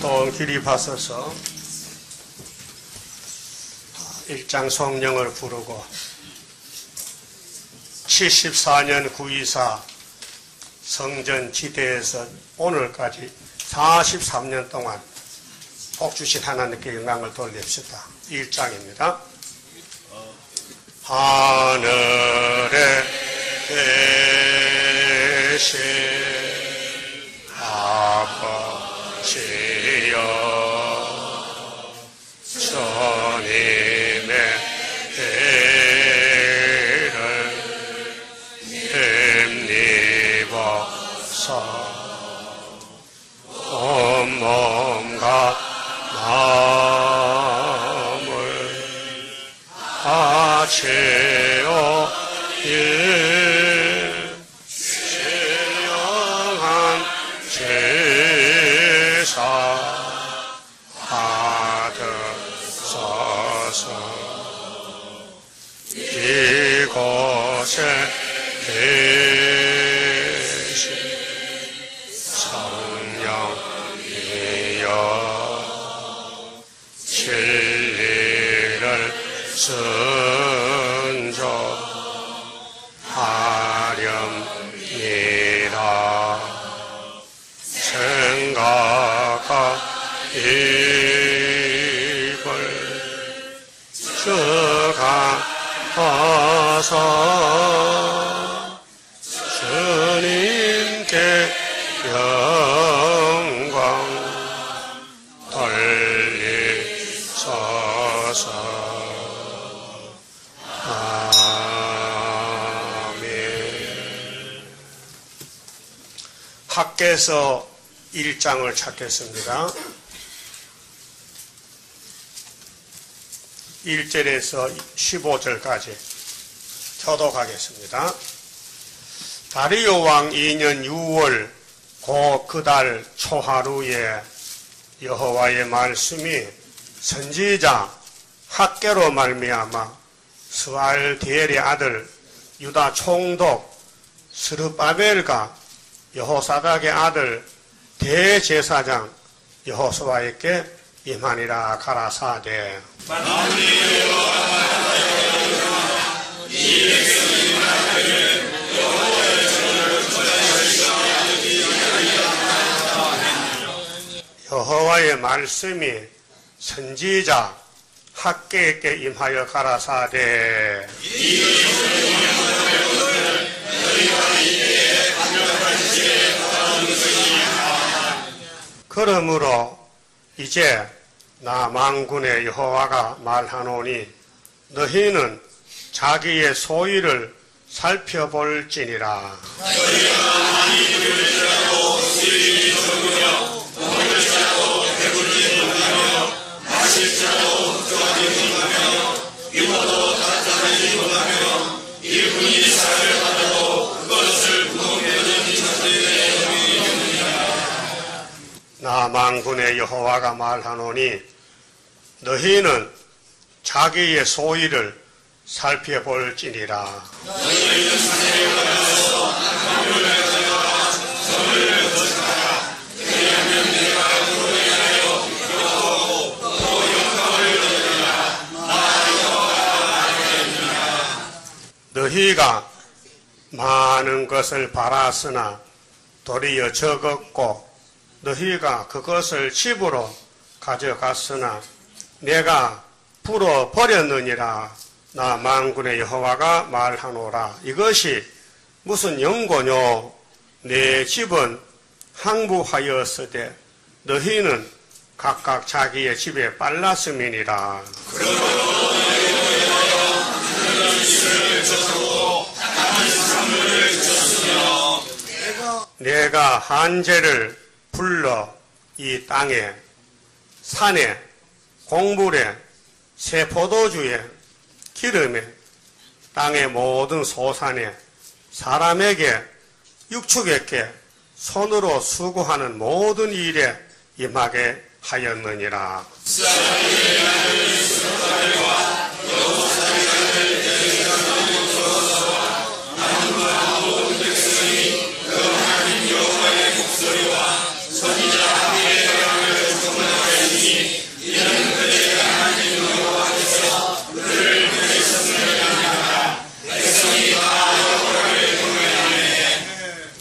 또 기립하소서. 일장 성령을 부르고 74년 9.24 성전 지대에서 오늘까지 43년 동안 복 주신 하나님께 영광을 돌립시다. 1장입니다. 하늘에 계신 아버지여, 주님의 배를 힘입어서 온 몸과 마음을 채워 신령한 제사 받으소서. 이곳에 계신 성령이여, 진리를 순종하렵니다. 생각과 입을 주가하사 주님께 영광 돌리소서. 학개서 1장을 찾겠습니다. 1절에서 15절까지 교독하겠습니다. 다리오 왕 2년 6월 곧 그 달 초하루에 여호와의 말씀이 선지자 학개로 말미암아 스알디엘의 아들 유다 총독 스룹바벨과 여호사닥의 아들 대제사장 여호수아에게 임하니라 가라사대. 여호와의 말씀이 선지자 학개에게 임하여 가라사대. 그러므로 이제 나 만군의 여호와가 말하노니 너희는 자기의 소위를 살펴볼지니라. 나 만군의 여호와가 말하노니 너희는 자기의 소위를 살펴볼지니라. 너희가 많은 것을 바랐으나 도리어 적었고 너희가 그것을 집으로 가져갔으나 내가 불어 버렸느니라. 나 만군의 여호와가 말하노라. 이것이 무슨 연고뇨? 내 집은 항부하였으되 너희는 각각 자기의 집에 빨랐음이니라. 내가 한재를 불러 이 땅에, 산에, 곡물에, 새 포도주에, 기름에, 땅의 모든 소산에, 사람에게, 육축에게 손으로 수고하는 모든 일에 임하게 하였느니라.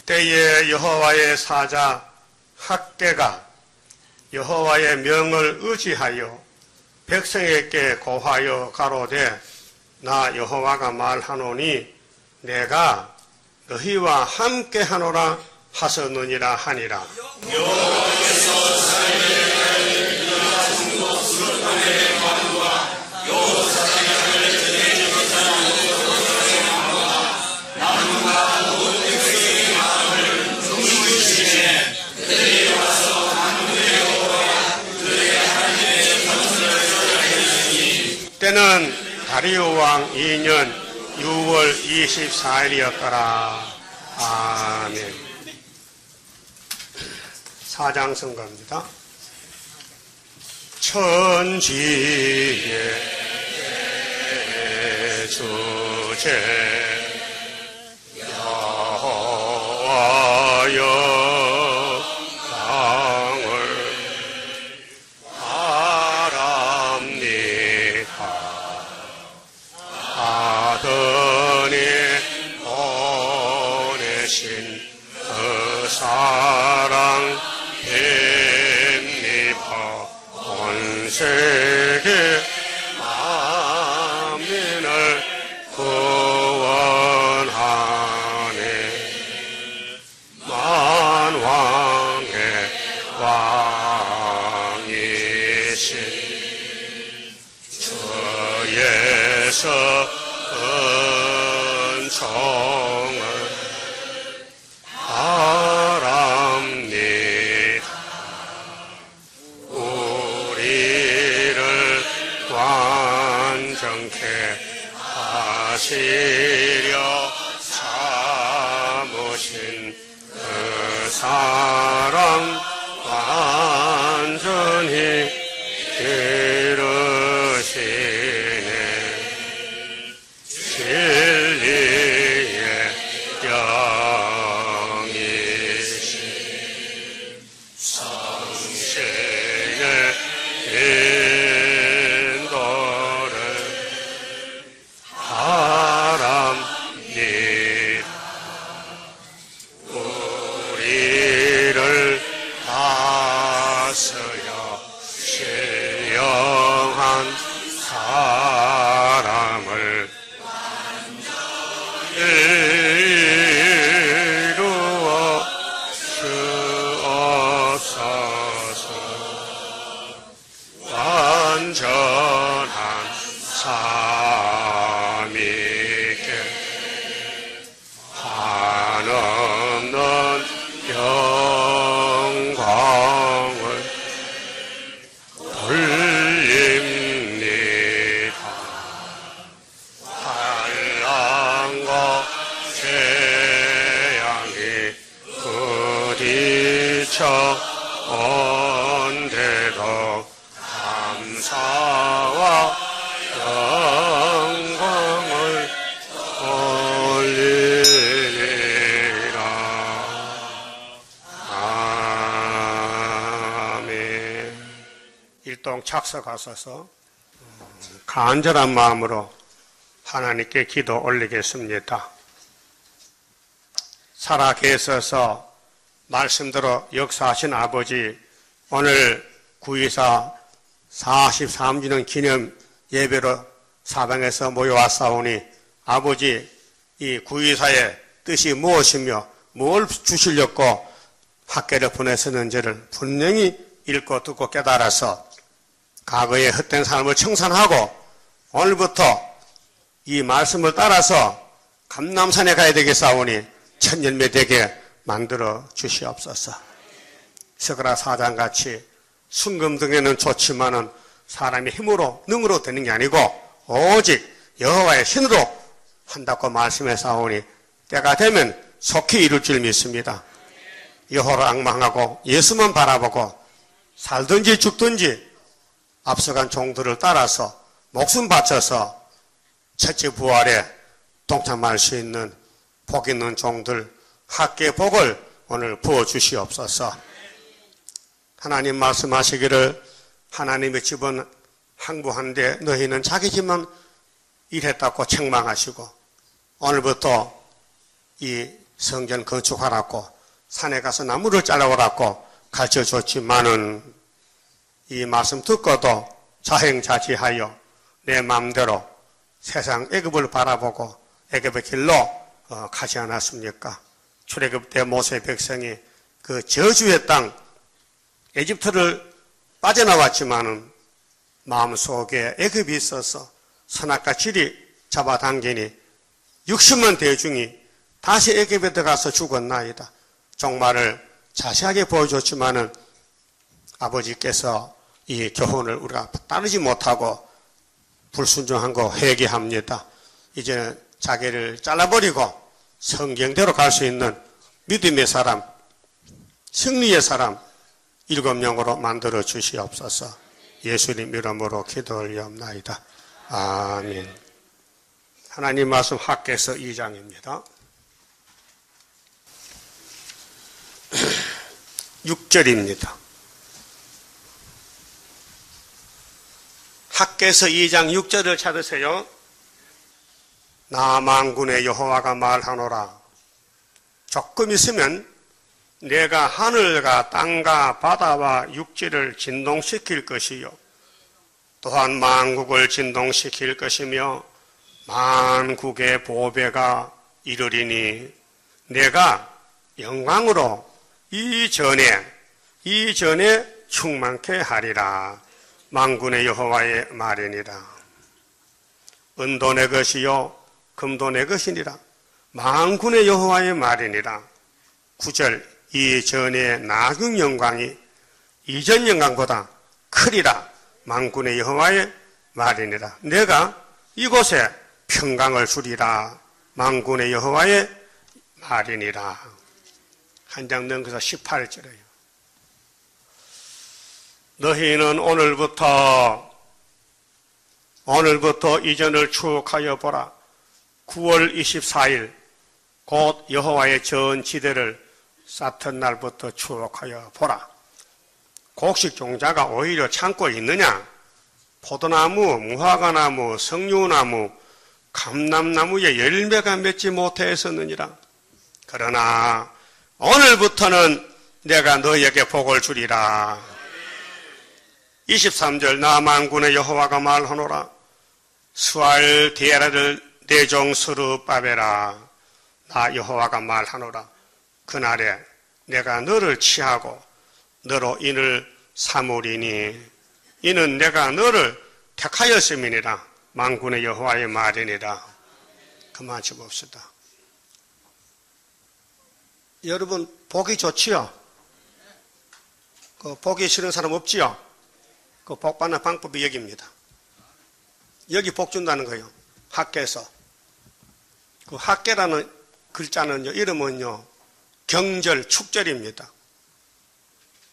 때에 여호와의 사자 학개가 여호와의 명을 의지하여 백성에게 고하여 가로되 나 여호와가 말하노니 내가 너희와 함께 하노라 하셨느니라 하니라. 여호와께서 사람의 중고 수르탄의 마음과 여호와 사람의 전에 못하는 마음과 나무가 온 백성의 마음을 중시시네. 그들이 와서 만군의 여호와 그들의 하나님의 전설을 전하였으니 때는 다리오 왕 2년 6월 24일이었더라. 아멘. 사장성가입니다. 천지의 주제 여호와여 강을 바랍니다. 아드니 보내신 그 사랑 뱀리파 온 세계 만민을 구원하네. 만왕의 왕이신 주 예수 은총을 바랍니다. 우리를 완전케 하시려 참으신 그 사랑 완전히 이루시네. 진리의 영이신 성신의 인도를 바랍니다. 우리를 다스려 신령한 사랑을 이루어 주옵소서. 완전한 삼위께 한없는 영광을 돌립니다. 한량과 재앙이 부딪혀 온데도 감사와 영광을 올리리라. 아멘. 일동 착석하셔서 간절한 마음으로 하나님께 기도 올리겠습니다. 살아 계셔서 말씀대로 역사하신 아버지, 오늘 9.24 43주년 기념 예배로 사방에서 모여왔사오니 아버지, 이 9.24의 뜻이 무엇이며 뭘 주시려고 학계를 보내셨는지를 분명히 읽고 듣고 깨달아서 과거의 헛된 삶을 청산하고 오늘부터 이 말씀을 따라서 감람산에 가야 되겠사오니 천년매 되게 만들어 주시옵소서. 스가랴 4장같이 순금 등에는 좋지만은 사람의 힘으로 능으로 되는 게 아니고 오직 여호와의 신으로 한다고 말씀해사오니 때가 되면 속히 이룰 줄 믿습니다. 여호와를 앙망하고 예수만 바라보고 살든지 죽든지 앞서간 종들을 따라서 목숨 바쳐서 첫째 부활에 동참할 수 있는 복 있는 종들 학계의 복을 오늘 부어주시옵소서. 하나님 말씀하시기를 하나님의 집은 항구한데 너희는 자기 집만 일했다고 책망하시고 오늘부터 이 성전 건축하라고 산에 가서 나무를 잘라오라고 가르쳐줬지만은 이 말씀 듣고도 자행자지하여 내 마음대로 세상 애굽을 바라보고 애굽의 길로 가지 않았습니까? 출애굽 때 모세 백성이 그 저주의 땅 에집트를 빠져나왔지만은 마음속에 애굽이 있어서 선악과 질이 잡아당기니 60만 대중이 다시 애굽에 들어가서 죽었나이다. 종말을 자세하게 보여줬지만은 아버지께서 이 교훈을 우리가 따르지 못하고 불순종한 거 회개합니다. 이제는 자기를 잘라버리고 성경대로 갈 수 있는 믿음의 사람, 승리의 사람 7명으로 만들어 주시옵소서. 예수님 이름으로 기도 올리옵나이다. 아멘. 하나님 말씀 학개서 2장입니다. 6절입니다. 학개서 2장 6절을 찾으세요. 나 만군의 여호와가 말하노라. 조금 있으면 내가 하늘과 땅과 바다와 육지를 진동시킬 것이요 또한 만국을 진동시킬 것이며 만국의 보배가 이르리니 내가 영광으로 이전에 충만케 하리라. 만군의 여호와의 말이니라. 은도 내 것이요 금도 내 것이니라. 만군의 여호와의 말이니라. 9절 이전의 나중 영광이 이전 영광보다 크리라. 만군의 여호와의 말이니라. 내가 이곳에 평강을 주리라. 만군의 여호와의 말이니라. 한 장 넘겨서 18절이에요. 너희는 오늘부터 이전을 추억하여 보라. 9월 24일 곧 여호와의 전지대를 쌓던 날부터 추억하여 보라. 곡식 종자가 오히려 창고에 있느냐? 포도나무, 무화과나무, 석류나무, 감람나무에 열매가 맺지 못하였느니라. 그러나 오늘부터는 내가 너희에게 복을 주리라. 23절 나 만군의 여호와가 말하노라. 스왈 디에라를 내 종 스룹바벨아. 나 여호와가 말하노라. 그날에 내가 너를 취하고 너로 인을 삼으리니 이는 내가 너를 택하였음이니라. 만군의 여호와의 말이니라. 그만 줍읍시다. 여러분 보기 좋지요? 그 보기 싫은 사람 없지요? 그 복 받는 방법이 여기입니다. 여기 복 준다는 거예요. 학개서. 그 학개라는 글자는요, 이름은요, 경절, 축절입니다.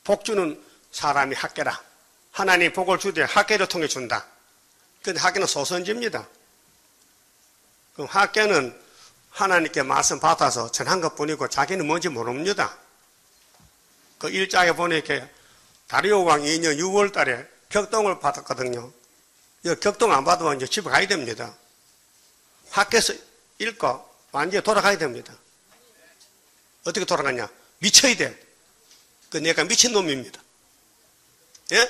복 주는 사람이 학개라. 하나님 복을 주되 학개를 통해 준다. 근데 학개는 소선지입니다. 그럼 학개는 하나님께 말씀 받아서 전한 것 뿐이고 자기는 뭔지 모릅니다. 그 일장에 보니까 다리오 왕 2년 6월 달에 격동을 받았거든요. 격동 안 받으면 이제 집에 가야 됩니다. 학교에서 읽고 완전히 돌아가야 됩니다. 어떻게 돌아가냐? 미쳐야 돼. 그 내가 미친 놈입니다. 예?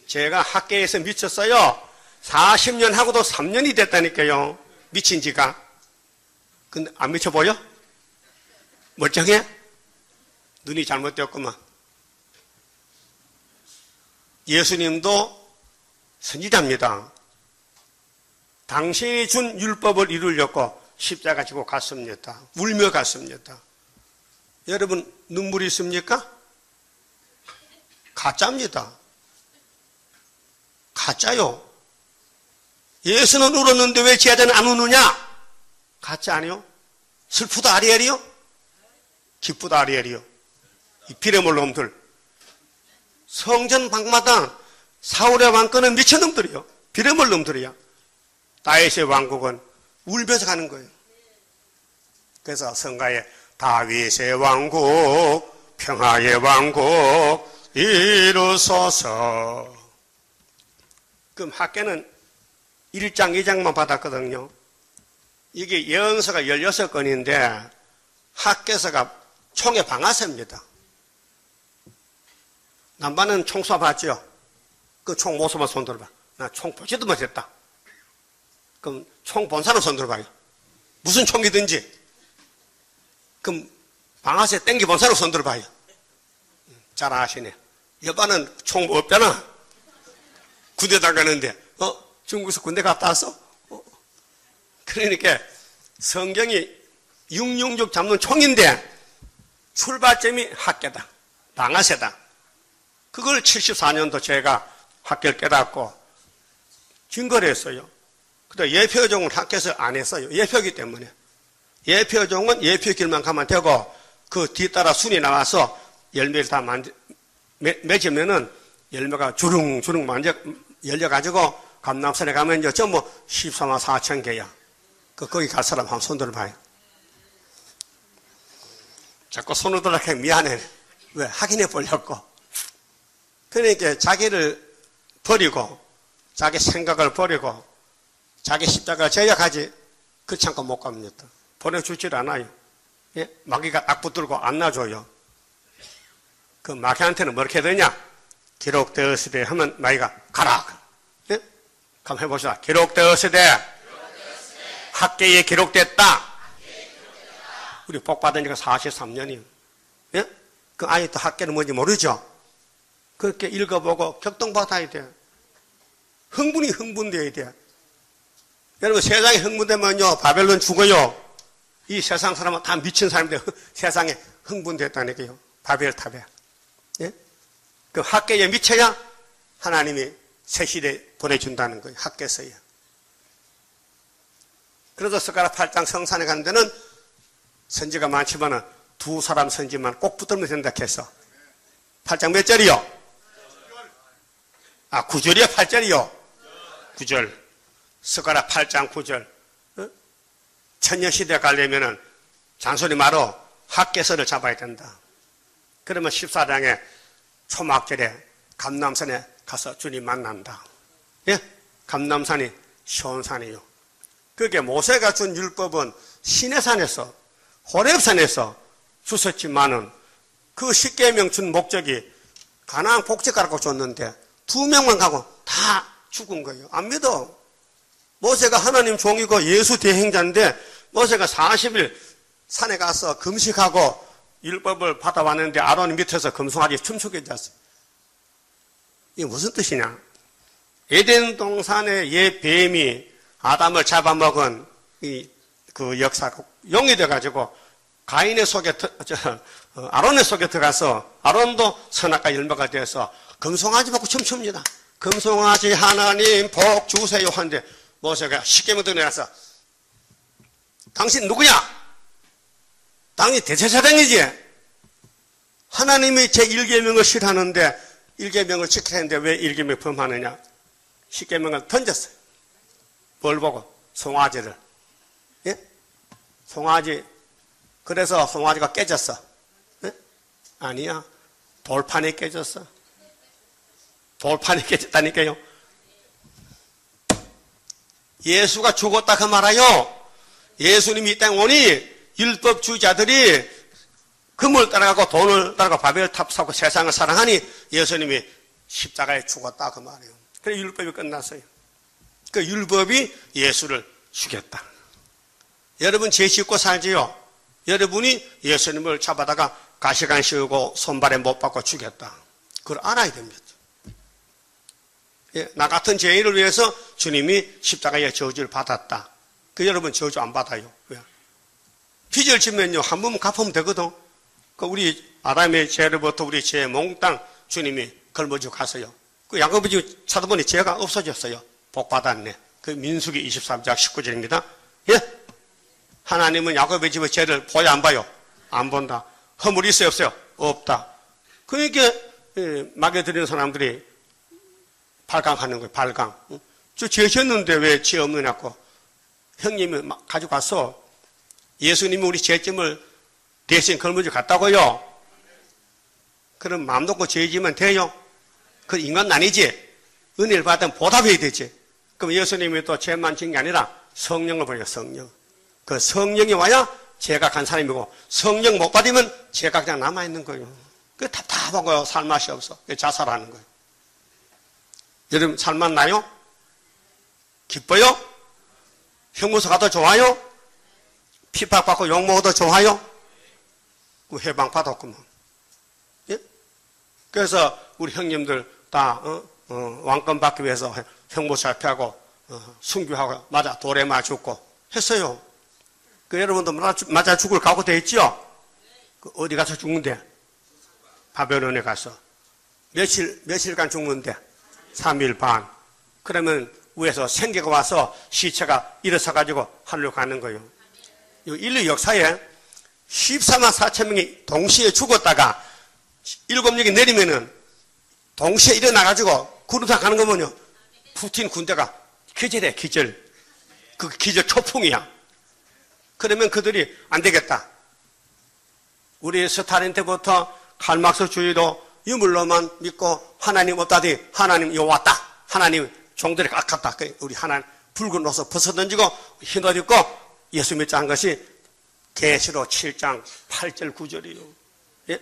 제가 학교에서 미쳤어요. 40년 하고도 3년이 됐다니까요. 미친 지가. 근데 안 미쳐 보여? 멀쩡해? 눈이 잘못되었구만. 예수님도 선지자입니다. 당신이 준 율법을 이루려고 십자가 지고 갔습니다. 울며 갔습니다. 여러분 눈물이 있습니까? 가짜입니다. 가짜요. 예수는 울었는데 왜 제자는 안 우느냐? 가짜 아니요? 슬프다 아리엘이요? 기쁘다 아리엘이요? 이 비레몰 놈들. 성전 방마당 사울의 왕권은 미친놈들이요. 비레몰 놈들이야. 다윗의 왕국은 울면서 가는 거예요. 그래서 성가에 다윗의 왕국 평화의 왕국 이루소서. 그럼 학계는 1장 2장만 받았거든요. 이게 예언서가 16건인데 학교에서가 총의 방아쇠입니다. 남반은 총 쏴봤죠? 그 총 못 쏘면 손 들어봐. 나 총 보지도 못했다. 그럼 총 본 사람 손 들어봐요. 무슨 총이든지. 그럼 방아쇠 땡겨 본 사람 손 들어봐요. 잘 아시네. 여반은 총 없잖아. 군대 나가는데, 중국에서 군대 갔다 왔어? 그러니까 성경이 666 잡는 총인데 출발점이 학교다. 방아쇠다. 그걸 74년도 제가 학교를 깨닫고 증거를 했어요. 근데 예표종은 학교에서 안 했어요. 예표이기 때문에. 예표종은 예표길만 가면 되고 그 뒤따라 순이 나와서 열매를 다 맺으면은 열매가 주릉주릉 열려가지고 감남산에 가면 이제 전부 14만 4천 개야. 거기 갈 사람 한번 손 들어봐요. 자꾸 손을 들어가니까 미안해. 왜? 확인해 보려고. 그러니까 자기를 버리고 자기 생각을 버리고 자기 십자가를 져야 가지 그렇지 않고 못 갑니다. 보내주질 않아요. 예? 마귀가 딱 붙들고 안 놔줘요. 그 마귀한테는 뭐렇게 되냐? 기록되었으되 하면 마귀가 가라. 예? 한번 해보시다. 기록되었으되 학계에 기록됐다. 우리 복 받으니까 43년이요. 예? 그 아직도 학계는 뭔지 모르죠? 그렇게 읽어보고 격동받아야 돼. 흥분돼야 돼. 여러분 세상에 흥분되면요 바벨론 죽어요. 이 세상 사람은 다 미친 사람인데 세상에 흥분됐다니까요. 바벨탑에. 예? 그 학계에 미쳐야 하나님이 새 시대에 보내준다는 거예요. 학계서요. 그래서 스가랴 8장 성산에 가는 데는 선지가 많지만 두 사람 선지만 꼭 붙들면 된다 해서 8장 몇 절이요? 9절이요? 8절이요? 9절. 스가랴 8장 9절. 천년시대 가려면은 잔소리 말어 학계서를 잡아야 된다. 그러면 14장에 초막절에 감남산에 가서 주님 만난다. 예? 감남산이 시온산이요. 그게 모세가 준 율법은 시내산에서 호렙산에서 주셨지만은 그 십계명 준 목적이 가나안 복지가라고 줬는데 2명만 가고 다 죽은 거예요. 안 믿어. 모세가 하나님 종이고 예수 대행자인데 모세가 40일 산에 가서 금식하고 율법을 받아왔는데 아론 밑에서 금송아지 춤추게 잤어요. 이게 무슨 뜻이냐? 에덴 동산의 옛 뱀이 아담을 잡아먹은 그 역사가 용이 돼가지고 가인의 속에 아론의 속에 들어가서 아론도 선악과 열매가 돼서 금송아지 받고 춤춥니다. 금송아지 하나님 복 주세요 하는데 모세가 십계명 내려서 당신 누구야? 당신 대제사장이지? 하나님이 제 1계명을 싫어하는데 1계명을 지켜야 하는데 왜 1계명 범하느냐? 십계명을 던졌어요. 뭘 보고? 송아지를. 예? 송아지. 그래서 송아지가 깨졌어. 예? 아니야. 돌판이 깨졌어. 돌판이 깨졌다니까요. 예수가 죽었다 그 말아요. 예수님이 이 땅에 오니 율법주의자들이 금을 따라가고 돈을 따라가고 바벨탑 사고 세상을 사랑하니 예수님이 십자가에 죽었다 그 말이에요. 그래서 율법이 끝났어요. 그 율법이 예수를 죽였다. 여러분 죄 짓고 살지요. 여러분이 예수님을 잡아다가 가시관 씌우고 손발에 못 박고 죽였다. 그걸 알아야 됩니다. 예, 나 같은 죄인을 위해서 주님이 십자가의 저주를 받았다. 그 여러분 저주 안 받아요. 왜? 빚을 지면요 한 번만 갚으면 되거든. 그 우리 아담의 죄로부터 우리 죄 몽땅 주님이 걸머지고 가서요. 그 야고보지 찾아보니 죄가 없어졌어요. 복 받았네. 그 민수기 23장 19절입니다. 예? 하나님은 야곱의 집의 죄를 보여 안 봐요? 안 본다. 허물이 있어요 없어요? 없다. 그러니까 막여드리는 사람들이 발광하는 거예요. 발광. 저 죄 졌는데 왜 죄 없느냐고 형님이 막 가지고 와서 예수님이 우리 죄점을 대신 걸머지 갔다고요. 그럼 마음 놓고 죄 지면 돼요? 그 인간 아니지? 은혜를 받으면 보답해야 되지. 그럼 예수님이 또 죄만 진 게 아니라 성령을 보여요. 성령. 그 성령이 와야 죄가 간 사람이고 성령 못 받으면 죄가 그냥 남아있는 거예요. 그 답답하고요. 살 맛이 없어. 자살하는 거예요. 여러분 살맛 나요? 기뻐요? 형무소 가도 좋아요? 핍박받고 욕먹어도 좋아요? 그 해방 받았구만. 예? 그래서 우리 형님들 다 왕권 받기 위해서 형무소 앞에 하고 순교하고 맞아 돌에 맞았고 했어요. 그 여러분도 맞아 죽을 각오 돼 있죠? 그 어디 가서 죽는데? 바벨론에 가서 며칠간 죽는데 3일 반. 그러면 위에서 생계가 와서 시체가 일어서 가지고 하늘로 가는 거예요. 인류 역사에 14만 4천 명이 동시에 죽었다가 7명이 내리면은 동시에 일어나 가지고 구름상 가는 거면요. 푸틴 군대가 기절해, 기절. 그 기절 초풍이야. 그러면 그들이 안 되겠다. 우리 스탈린 때부터 칼막스 주의도 유물로만 믿고 하나님 없다더니 하나님 요 왔다. 하나님 종들이 깎았다. 우리 하나님 붉은 옷을 벗어던지고 흰 옷 입고 예수 믿자 한 것이 계시록 7장 8절 9절이에요. 예?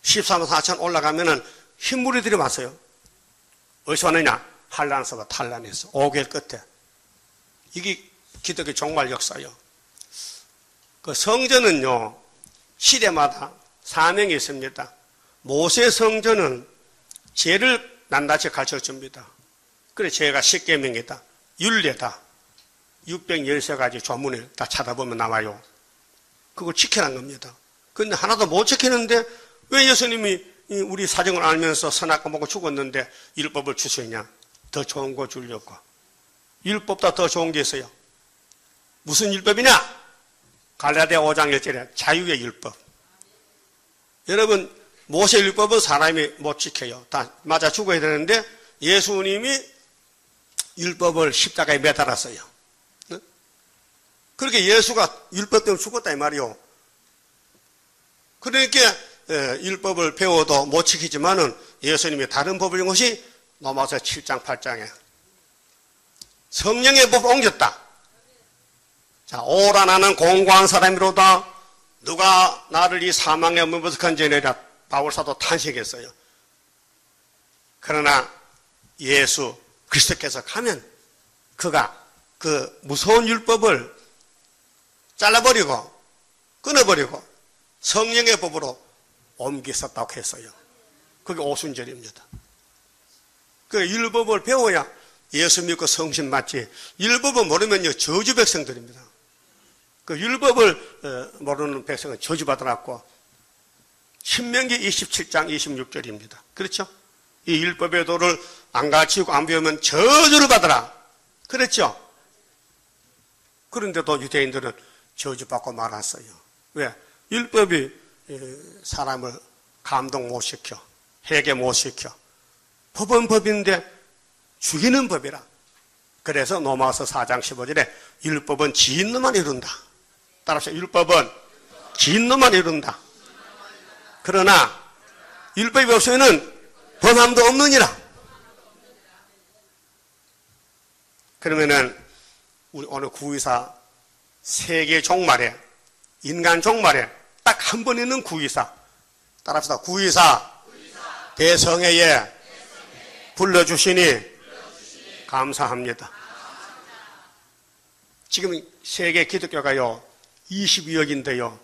14만 4천 올라가면은 흰물이 들어왔어요. 어디서 왔느냐? 한란서가 탈란에서 5개월 끝에. 이게 기독교 종말 역사요. 그 성전은요, 시대마다 사명이 있습니다. 모세 성전은 죄를 낱낱이 가르쳐 줍니다. 그래, 죄가 10계명이다. 율례다. 613가지 조문을 다 찾아보면 나와요. 그걸 지키라는 겁니다. 근데 하나도 못 지키는데 왜 예수님이 우리 사정을 알면서 선악과 먹고 죽었는데 율법을 주시냐? 더 좋은 거 주려고. 율법보다 더 좋은 게 있어요. 무슨 율법이냐? 갈라디아 5장 1절에 자유의 율법. 여러분, 모세 율법은 사람이 못 지켜요. 다 맞아 죽어야 되는데 예수님이 율법을 십자가에 매달았어요. 그렇게 예수가 율법 때문에 죽었다 이 말이요. 그러니까 율법을 배워도 못 지키지만은 예수님이 다른 법을 준 것이 로마서 7장 8장에 성령의 법을 옮겼다. 자, 오라 나는 공고한 사람이로다. 누가 나를 이 사망에 물부석한 죄내라. 바울사도 탄식했어요. 그러나 예수 그리스도께서 가면 그가 그 무서운 율법을 잘라버리고 끊어버리고 성령의 법으로 옮기셨다고 했어요. 그게 오순절입니다. 그 율법을 배워야 예수 믿고 성신 맞지. 율법을 모르면요 저주 백성들입니다. 그 율법을 모르는 백성은 저주받아놨고 신명기 27장 26절입니다. 그렇죠? 이 율법의 도를 안 가르치고 안 배우면 저주를 받아라. 그랬죠? 그런데도 유대인들은 저주받고 말았어요. 왜? 율법이 사람을 감동 못 시켜. 회개 못 시켜. 법은 법인데 죽이는 법이라. 그래서 로마서 4장 15절에 율법은 지은 놈만 이룬다. 따라서 율법은 지은 놈만 이룬다. 그러나 율법이 없으면 범함도 없느니라. 그러면은 우리 오늘 구의사 세계 종말에 인간 종말에 딱 한 번 있는 구의사 따라합시다. 구의사 대성회에 불러주시니 감사합니다. 지금 세계 기독교가요 22억인데요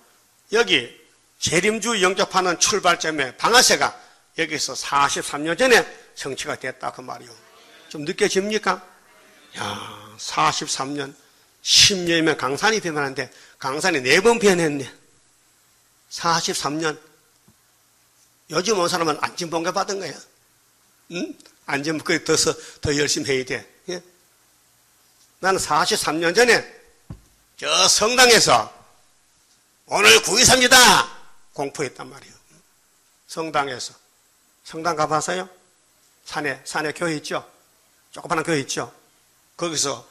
여기 재림주 영접하는 출발점에 방아쇠가 여기서 43년 전에 성취가 됐다 그 말이요. 좀 느껴집니까? 야, 43년 10년이면 강산이 변하는데 강산이 4번 변했네. 43년. 요즘 온 사람은 안진봉가 받은 거야. 응? 안진봉가 더 열심히 해야 돼. 예? 나는 43년 전에 저 성당에서 오늘 9.23이다 공포했단 말이에요. 성당에서. 성당 가봤어요? 산에 교회 있죠? 조그마한 교회 있죠? 거기서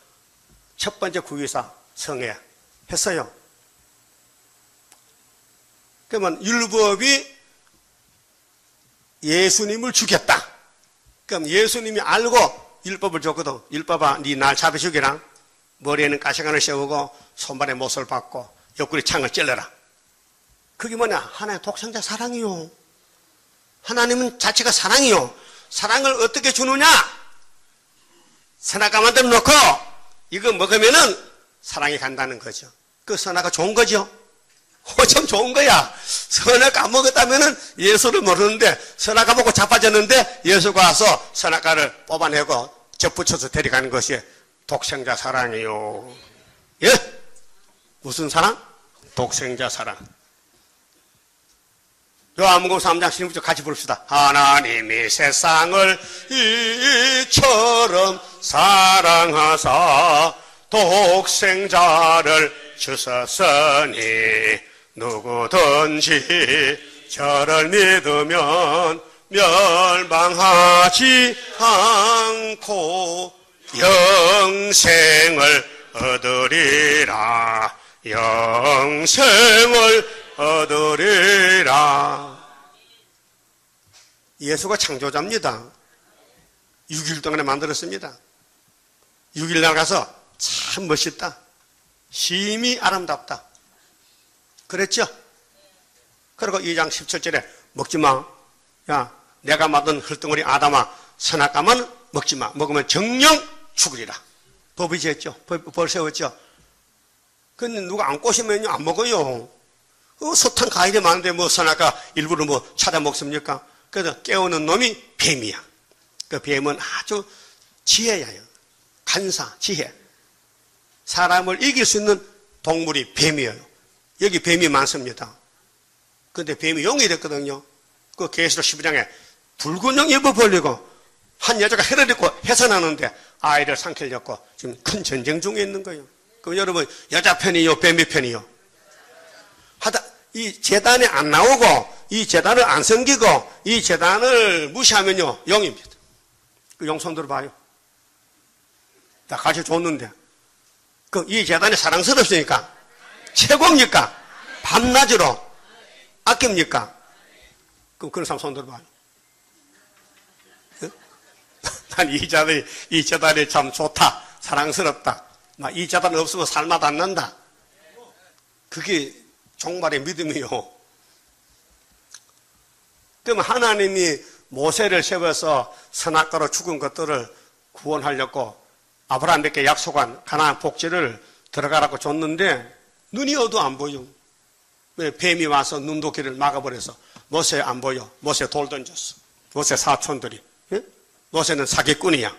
첫 번째 9.24 성회 했어요. 그러면 율법이 예수님을 죽였다. 그럼 예수님이 알고 율법을 줬거든. 율법아, 네 날 잡아 죽이라. 머리에는 가시관을 세우고 손발에 못을 박고 옆구리 창을 찔러라. 그게 뭐냐? 하나의 독생자 사랑이요. 하나님은 자체가 사랑이요. 사랑을 어떻게 주느냐? 선악과 만들어 놓고 이거 먹으면은 사랑이 간다는 거죠. 그 선악과 좋은 거죠. 참 좋은 거야. 선악과 안 먹었다면은 예수를 모르는데 선악과 먹고 자빠졌는데 예수가 와서 선악과를 뽑아내고 접붙여서 데려가는 것이 독생자 사랑이요. 예? 무슨 사랑? 독생자 사랑. 요한복음 3장 16절 같이 부릅시다. 하나님이 세상을 이처럼 사랑하사 독생자를 주셨으니 누구든지 저를 믿으면 멸망하지 않고 영생을 얻으리라. 영생을 얻으리라. 예수가 창조자입니다. 6일 동안에 만들었습니다. 6일 날 가서 참 멋있다. 심히 아름답다. 그랬죠? 그리고 2장 17절에 먹지마. 야, 내가 만든 흙덩어리 아담아, 선악과만 먹지마. 먹으면 정령 죽으리라. 법이 지었죠. 벌 세웠죠. 근데 누가 안 꼬시면요, 안 먹어요. 숱한 과일이 많은데 뭐 선악과 일부러 뭐 찾아 먹습니까? 그래서 깨우는 놈이 뱀이야. 그 뱀은 아주 지혜야요. 간사, 지혜. 사람을 이길 수 있는 동물이 뱀이에요. 여기 뱀이 많습니다. 근데 뱀이 용이 됐거든요. 그 계시록 12장에 붉은 용 입을 벌리고 한 여자가 해를 입고 해산하는데 아이를 삼키려고 지금 큰 전쟁 중에 있는 거예요. 그럼 여러분, 여자 편이요, 뱀이 편이요? 하다, 이 재단에 안 나오고, 이 재단을 안 섬기고, 이 재단을 무시하면요, 용입니다. 그 용 손 들어봐요. 다 같이 줬는데. 그, 이 재단이 사랑스럽으니까, 최고입니까? 밤낮으로 아낍니까? 그럼 그런 사람 손 들어봐요. 난 이 재단이 참 좋다. 사랑스럽다. 이 재단 없으면 살맛 안 난다. 그게 종말의 믿음이요. 그럼 하나님이 모세를 세워서 선악과로 죽은 것들을 구원하려고 아브라함에게 약속한 가나안 복지를 들어가라고 줬는데 눈이 어두워 안 보여. 왜? 뱀이 와서 눈도끼를 막아버려서 모세 안 보여. 모세 돌 던졌어. 모세 사촌들이. 예? 모세는 사기꾼이야.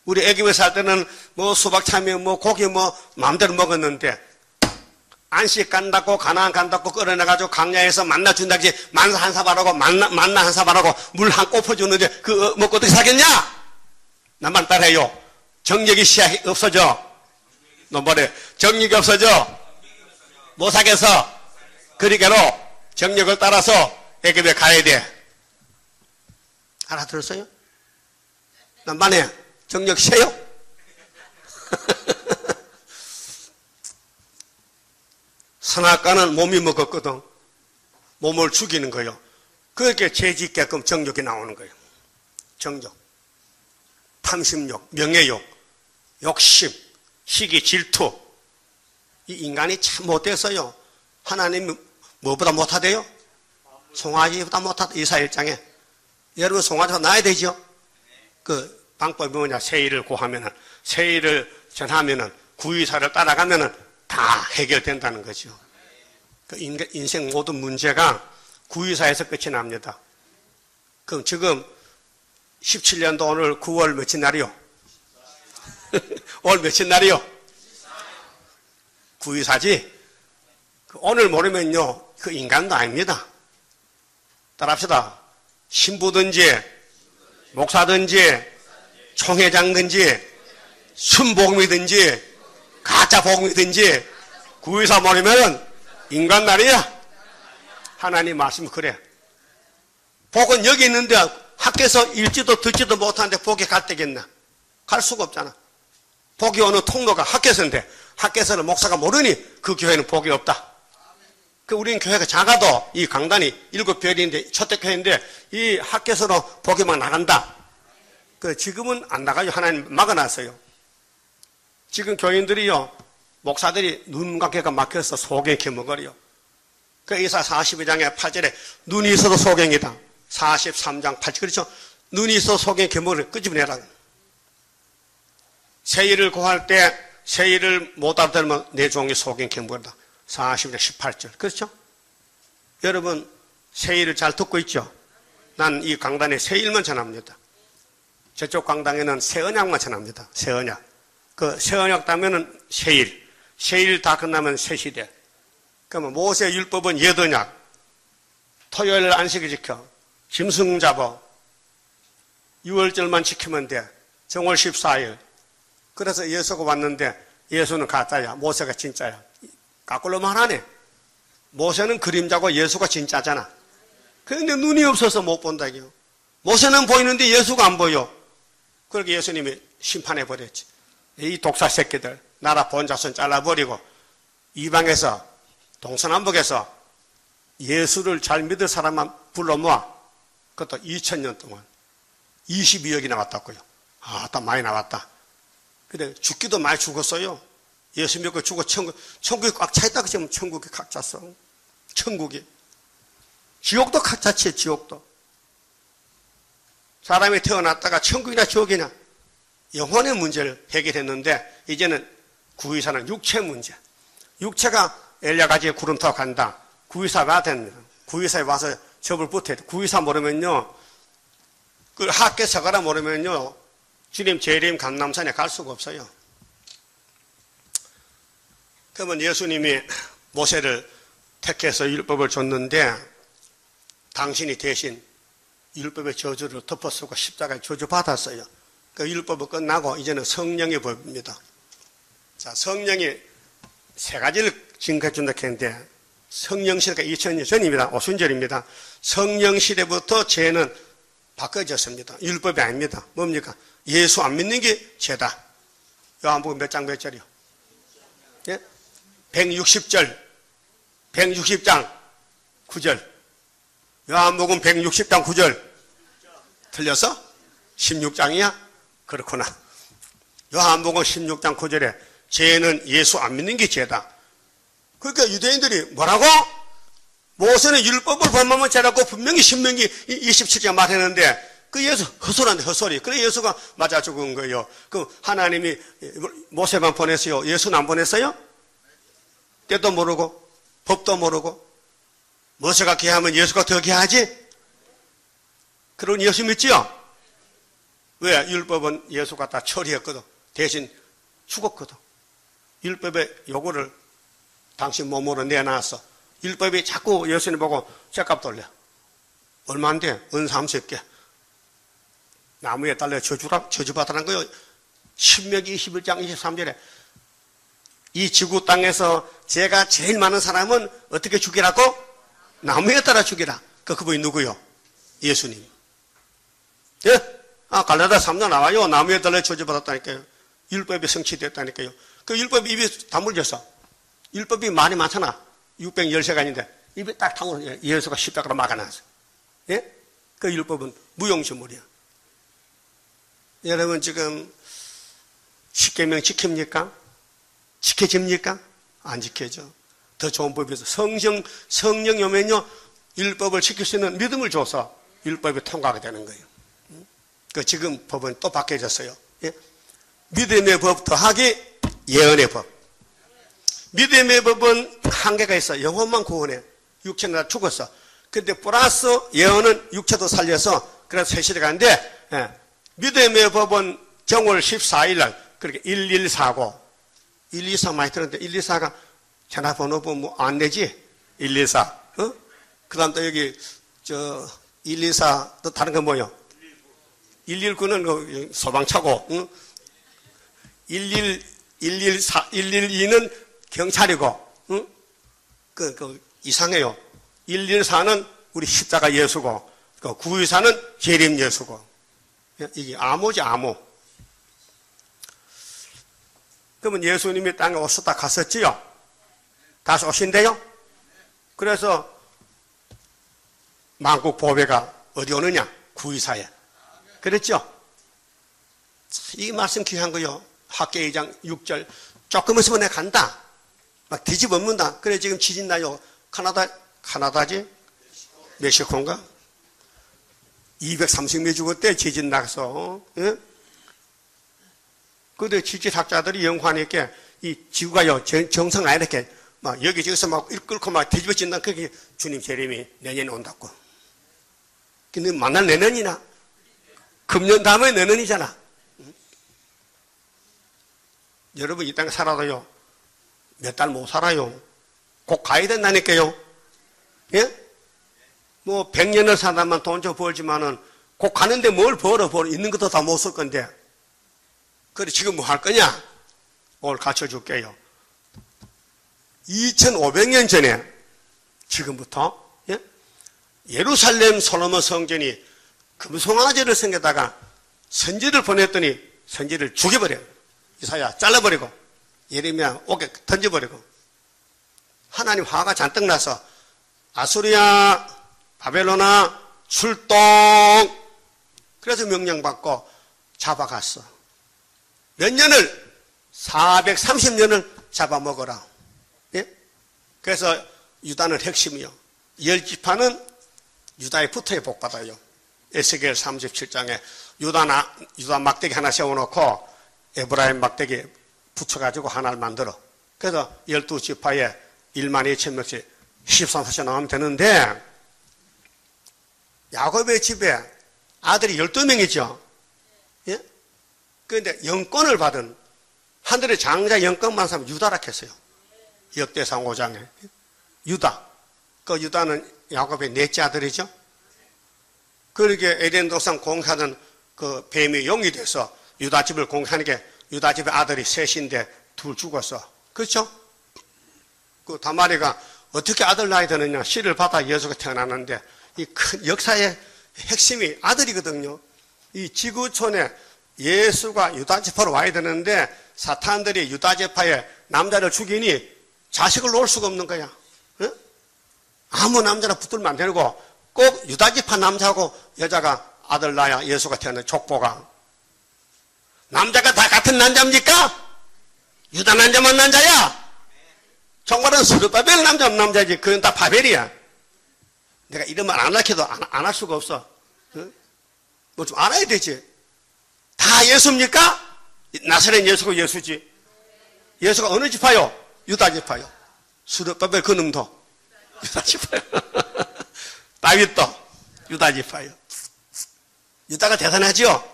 우리 애기에 살 때는 뭐 수박 참외 뭐 고기 뭐 마음대로 먹었는데 안식 간다고 가나안 간다고 끌어내가지고 강야에서 만나 준다지 만나 한 사발하고 만나 한 사발하고 물 한 꼬퍼 주는데 그 먹고 어떻게 사겠냐? 나만 따라해요. 정력이 없어져. 너 뭐래? 정력이 없어져. 못 사겠어. 그러게로 정력을 따라서 애기에 가야 돼. 알아들었어요? 남반에 정력 세요? 선악과는 몸이 먹었거든. 몸을 죽이는 거예요. 그렇게 죄짓게끔 정욕이 나오는 거예요. 정욕, 탐심욕, 명예욕, 욕심, 시기, 질투. 이 인간이 참 못됐어요. 하나님이 뭐보다 못하대요? 송아지보다 못하다. 이사 1장에. 여러분 송아지가 나야 되죠? 그 방법이 뭐냐? 세일을 구하면은, 세일을 전하면은, 구의사를 따라가면은 다 해결된다는 거죠. 그 인생 모든 문제가 구의사에서 끝이 납니다. 그럼 지금 17년도 오늘 9월 며칠 날이요? 오늘 며칠 날이요? 구의사지? 오늘 모르면요, 그 인간도 아닙니다. 따라합시다. 신부든지, 목사든지, 총회장든지, 순복음이든지, 가짜 복음이든지, 구의사 모르면은 인간 날이야. 하나님 말씀 그래. 복은 여기 있는데 학교에서 읽지도 듣지도 못하는데 복이 갈 데겠나? 갈 수가 없잖아. 복이 오는 통로가 학교에서인데 학교에서는 목사가 모르니 그 교회는 복이 없다. 그 우리는 교회가 작아도 이 강단이 7별인데 초대교회인데 이 학교에서는 복이 막 나간다. 그 지금은 안 나가요. 하나님 막아놨어요. 지금 교인들이요, 목사들이 눈각개가 막혀서 소경이 캐먹으려. 그 이사 42장의 8절에 눈이 있어도 소경이다. 43장 8절 그렇죠? 눈이 있어도 소경이 캐먹으려. 끄집어내라. 세일을 구할 때 세일을 못 알아들으면 내 종이 소경이 캐먹으다. 40장 18절 그렇죠? 여러분 세일을 잘 듣고 있죠? 난 이 강단에 세일만 전합니다. 저쪽 강당에는 새언약만 전합니다. 새언약. 그 새언약 따면은 세일. 세일 다 끝나면 새시대. 그러면 모세 율법은 옛언약. 토요일 안식일 지켜. 짐승 잡아. 6월절만 지키면 돼. 정월 14일. 그래서 예수가 왔는데 예수는 가짜야. 모세가 진짜야. 거꾸로 말하네. 모세는 그림자고 예수가 진짜잖아. 그런데 눈이 없어서 못 본다고요. 모세는 보이는데 예수가 안 보여. 그렇게 예수님이 심판해버렸지. 이 독사 새끼들 나라 본자손 잘라버리고 이방에서 동서남북에서 예수를 잘 믿을 사람만 불러 모아. 그것도 2000년 동안 22억이 나왔다고요. 아, 딱 많이 나왔다. 근데 죽기도 많이 죽었어요. 예수 믿고 죽어 천국이 꽉 차있다 그러면 천국이 각 찼어. 천국이. 지옥도 각 찼지, 지옥도. 사람이 태어났다가 천국이나 지옥이나 영혼의 문제를 해결했는데 이제는 구의사는 육체 문제. 육체가 엘리야가지에 구름 타고 간다. 구의사가 됩니다. 구의사에 와서 접을 붙어야 돼. 구의사 모르면요. 그 학계 서가라 모르면요. 주님 재림 감남산에 갈 수가 없어요. 그러면 예수님이 모세를 택해서 율법을 줬는데 당신이 대신 율법의 저주를 덮어쓰고 십자가에 저주받았어요. 그 율법은 끝나고 이제는 성령의 법입니다. 자, 성령이 세 가지를 증거해준다 했는데 성령 시대가 2000년 전입니다. 오순절입니다. 성령 시대부터 죄는 바꿔졌습니다. 율법이 아닙니다. 뭡니까? 예수 안 믿는 게 죄다. 요한복음 몇 장 몇 절이요? 예? 160절, 160장 9절. 요한복음 160장 9절. 틀렸어? 16장이야? 그렇구나. 요한복음 16장 9절에 죄는 예수 안 믿는 게 죄다. 그러니까 유대인들이 뭐라고? 모세는 율법을 범하면 죄라고 분명히 신명기 27장 말했는데 그 예수 헛소리인데 헛소리. 그래 예수가 맞아 죽은 거예요. 그 하나님이 모세만 보냈어요. 예수는 안 보냈어요? 때도 모르고 법도 모르고 모세가 귀하면 예수가 더 귀하지? 그런 예수 믿지요? 왜? 율법은 예수가 다 처리했거든. 대신 죽었거든. 율법의 요구를 당신 몸으로 내놨어. 율법이 자꾸 예수님 보고 죗값 돌려. 얼마인데? 은사 30개. 나무에 달려 저주받으라는 거예요. 신명기 21장 23절에 이 지구 땅에서 죄가 제일 많은 사람은 어떻게 죽이라고? 나무에 따라 죽이라. 그분이 누구요? 예수님. 예? 아, 갈라디아 3장 나와요. 나무에 달려 저주받았다니까요. 율법이 성취됐다니까요. 그 율법이 입에 다물렸어. 율법이 말이 많잖아. 613가지인데 입에 딱 다물어. 예수가 십자가로 막아놨어. 예? 그 율법은 무용지물이야. 여러분 지금 십계명 지킵니까? 지켜집니까? 안 지켜져. 더 좋은 법이 있어. 성령이 오면요 율법을 지킬 수 있는 믿음을 줘서 율법이 통과가 되는 거예요. 그 지금 법은 또 바뀌어졌어요. 예? 믿음의 법 더하기 예언의 법. 믿음의 법은 한계가 있어. 영혼만 구원해. 육체는 다 죽었어. 근데 플러스 예언은 육체도 살려서 그래서 세시대 가는데 예. 믿음의 법은 정월 14일 날 그렇게 1149 124 많이 들었는데 124가 전화번호 뭐 안 내지? 124 어? 그 다음 또 여기 124 또 다른 건 뭐요? 119는 그 소방차고 응? 112는 경찰이고 응? 이상해요. 114는 우리 십자가 예수고 924는 재림 예수고 이게 암호지 암호. 그러면 예수님이 땅에 오셨다 갔었지요? 다시 오신대요? 그래서 만국 보배가 어디 오느냐? 924에. 그랬죠? 이 말씀 귀한 거요. 학계 2장 6절 조금 있으면 내가 간다. 막 뒤집어엎는다. 그래 지금 지진 나요. 카나다지? 멕시코인가? 230명 죽었대 지진 나서. 예? 근데 지질학자들이 연구하니까 이 지구가요 정상 안 이렇게 막 여기저기서 막 끌고 막 뒤집어진다. 그게 주님 재림이 내년에 온다고. 근데 만날 내년이나 금년 다음에 내년이잖아. 응? 여러분 이 땅에 살아도요 몇 달 못 살아요. 곧 가야 된다니까요. 예? 뭐 100년을 살다만 돈 좀 벌지만은 곧 가는데 뭘 벌어 있는 것도 다 못 쓸 건데. 그래 지금 뭐 할 거냐? 오늘 가르쳐 줄게요. 2500년 전에 지금부터 예? 예루살렘 솔로몬 성전이 금송아지를 생겨다가 선지를 보냈더니 선지를 죽여버려요. 이사야 잘라버리고 예레미야 옥에 던져버리고 하나님 화가 잔뜩 나서 아수리아 바벨로나 출동. 그래서 명령받고 잡아갔어. 몇 년을? 430년을 잡아먹어라. 예? 그래서 유다는 핵심이요. 10지파는 유다의 붙어야 복받아요. 에스겔 37장에 유다 막대기 하나 세워놓고 에브라임 막대기 붙여가지고 하나를 만들어. 그래서 12지파에 12,000명씩 13사시 나오면 되는데 야곱의 집에 아들이 12명이죠. 예? 그런데 영권을 받은 하늘의 장자 영권 받은 사람은 유다라 했어요. 역대상 5장에. 유다. 그 유다는 야곱의 넷째 아들이죠. 그렇게 에덴 동산 공사하던 그 뱀이 용이 돼서 유다 집을 공사하니까 유다 집의 아들이 셋인데 둘 죽었어. 그렇죠? 그 다말이가 어떻게 아들 낳아야 되느냐. 씨를 받아 예수가 태어났는데 이 큰 역사의 핵심이 아들이거든요. 이 지구촌에 예수가 유다지파로 와야 되는데 사탄들이 유다지파에 남자를 죽이니 자식을 놓을 수가 없는 거야. 응? 아무 남자나 붙들면 안 되고 꼭 유다지파 남자하고 여자가 아들 낳아야 예수가 태어난 족보가. 남자가 다 같은 남자입니까? 유다 남자만 남자야. 정말은 스룹바벨 남자면 남자지. 그건 다 바벨이야. 내가 이름을 안 알려도 안 할 수가 없어. 응? 뭐 좀 알아야 되지. 다 예수입니까? 나사렛 예수가 예수지. 예수가 어느 지파요? 유다 지파요. 스룹바벨 그놈도 유다 지파요. 다윗도 유다 지파요. 유다가 대단하죠?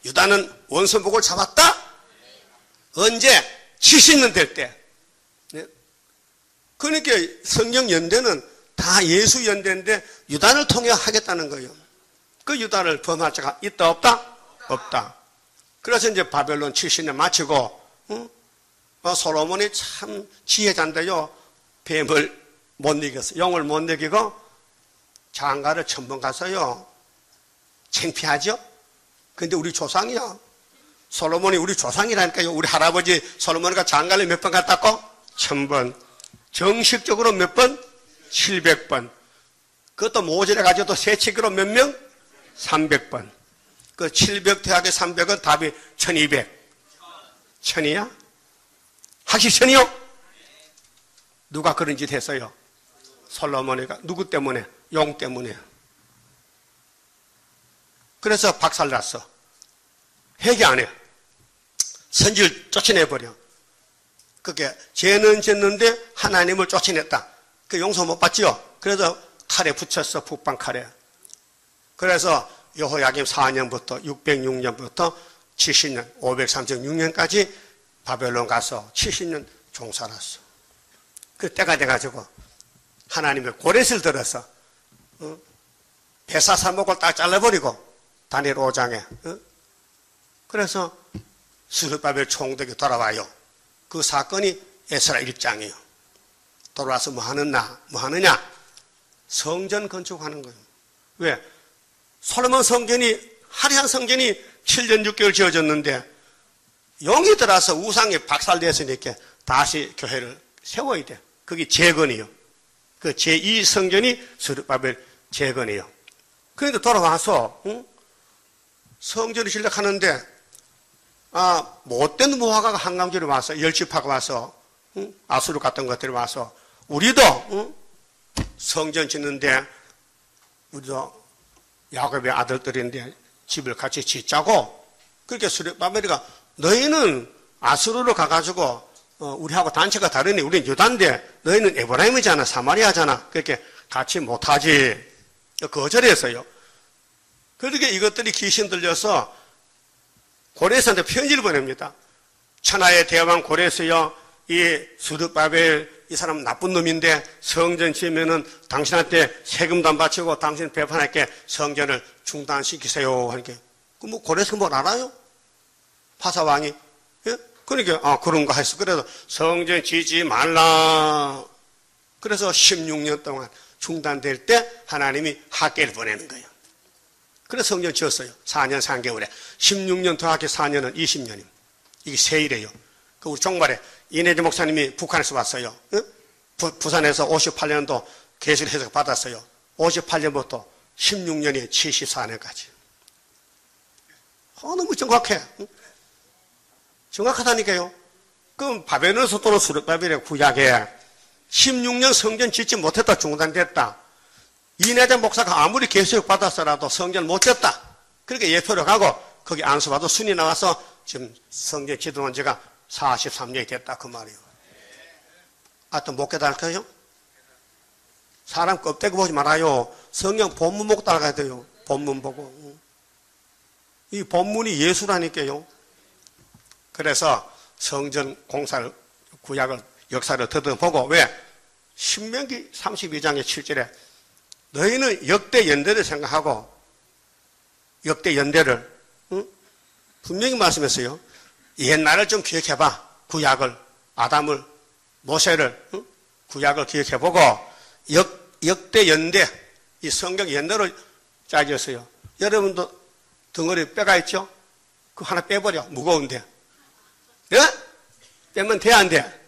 유다는 원수복을 잡았다? 언제? 70년 될 때. 네? 그러니까 성경 연대는 다 예수 연대인데 유다를 통해 하겠다는 거예요. 그 유다를 범할 자가 있다 없다? 없다. 그래서 이제 바벨론 70년 마치고 솔로몬이 참 지혜자인데요. 뱀을 못 이겼어. 용을 못 이기고 장가를 천번 가서요. 창피하죠? 근데 우리 조상이야. 솔로몬이 우리 조상이라니까요. 우리 할아버지 솔로몬이가 장가를 몇 번 갔다고? 1000번. 정식적으로 몇 번? 700번. 그것도 모자라가지고 세칙으로 몇 명? 300번. 그 700 대학의 300은 답이 1200. 천이야? 학식 천이요? 누가 그런 짓 했어요? 솔로몬이가. 누구 때문에? 용 때문에. 그래서 박살났어. 회개 안 해. 선지를 쫓아내버려. 그게 죄는 졌는데 하나님을 쫓아냈다. 그 용서 못 받지요. 그래서 칼에 붙였어. 북방 칼에. 그래서 여호야김 4년부터 606년부터 70년 536년까지 바벨론 가서 70년 종살았어. 그 때가 돼가지고 하나님의 고렛을 들어서 배사사목을 딱 잘라버리고 다니엘 5장에 그래서 스룹바벨 총독이 돌아와요. 그 사건이 에스라 1장이에요. 돌아와서 뭐 하느냐? 성전 건축하는 거예요. 왜? 솔로몬 성전이 화려한 성전이 7년 6개월 지어졌는데 용이 들어서 우상이 박살됐으니까 다시 교회를 세워야 돼. 그게 재건이요. 그 제2 성전이 스룹바벨 재건이에요. 그런데 돌아와서 성전을 시작하는데 못된 무화과가 한강줄에 와서 열집하고 와서 아수르 같은 것들이 와서 우리도 성전 짓는데 우리도 야곱의 아들들인데 집을 같이 짓자고 그렇게 스룹바벨이가 너희는 아수르로 가가지고 우리하고 단체가 다르니 우리는 유다인데 너희는 에브라임이잖아 사마리아잖아 그렇게 같이 못하지 거절했어요. 그렇게 이것들이 귀신 들려서 고레스한테 편지를 보냅니다. 천하의 대왕 고레스여 이 스룹바벨 이 사람 나쁜 놈인데 성전 지으면은 당신한테 세금도 안 바치고 당신 배판할게 성전을 중단시키세요 하니까 뭐 고레스가 뭘 알아요? 파사왕이 예? 그러니까 그런가 했어. 그래서 성전 지지 말라. 그래서 16년 동안 중단될 때 하나님이 학계를 보내는 거예요. 그래서 성전 지었어요. 4년 3개월에 16년 더하기 4년은 20년입니다. 이게 세일이에요. 그 우리 종말에 이내재 목사님이 북한에서 왔어요. 응? 부산에서 58년도 계시를 해석 받았어요. 58년부터 16년이 74년까지. 너무 정확해. 응? 정확하다니까요. 그럼 바벨론에서 또는 스룹바벨의 구약에 16년 성전 짓지 못했다 중단됐다. 이내재 목사가 아무리 계시를 받았어라도 성전 못 짓다. 그렇게 예표를 가고 거기 안수받아 순이 나와서 지금 성전 지도한 지가 43년이 됐다 그 말이에요. 또 못 깨달을까요? 사람 껍데기 보지 말아요. 성경 본문 보고 따라가야 돼요. 본문 보고. 이 본문이 예수라니까요. 그래서 성전 공사를 구약을 역사를 더듬어보고 왜? 신명기 32장의 7절에 너희는 역대 연대를 생각하고 역대 연대를 분명히 말씀했어요. 옛날을 좀 기억해봐. 구약을 아담을 모세를 구약을 기억해보고 역대 연대 이 성경 연대를 짜졌어요. 여러분도 덩어리 뼈가 있죠? 그거 하나 빼버려. 무거운데. 예? 빼면 돼, 안 돼?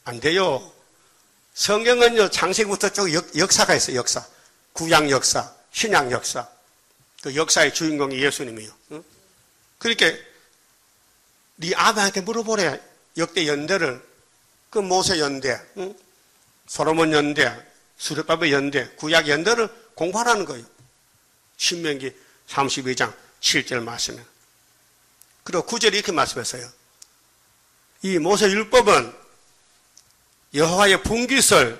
안 돼요. 성경은요, 창세기부터 쭉 역사가 있어요, 역사. 구약 역사, 신약 역사. 그 역사의 주인공이 예수님이에요. 응? 그러니까, 네 아버지한테 물어보래. 역대 연대를. 그 모세 연대, 응? 솔로몬 연대, 스룹바벨 연대, 구약 연대를 공부하라는 거예요. 신명기 32장 7절 말씀에. 그리고 9절에 이렇게 말씀했어요. 이 모세 율법은 여호와의 분깃은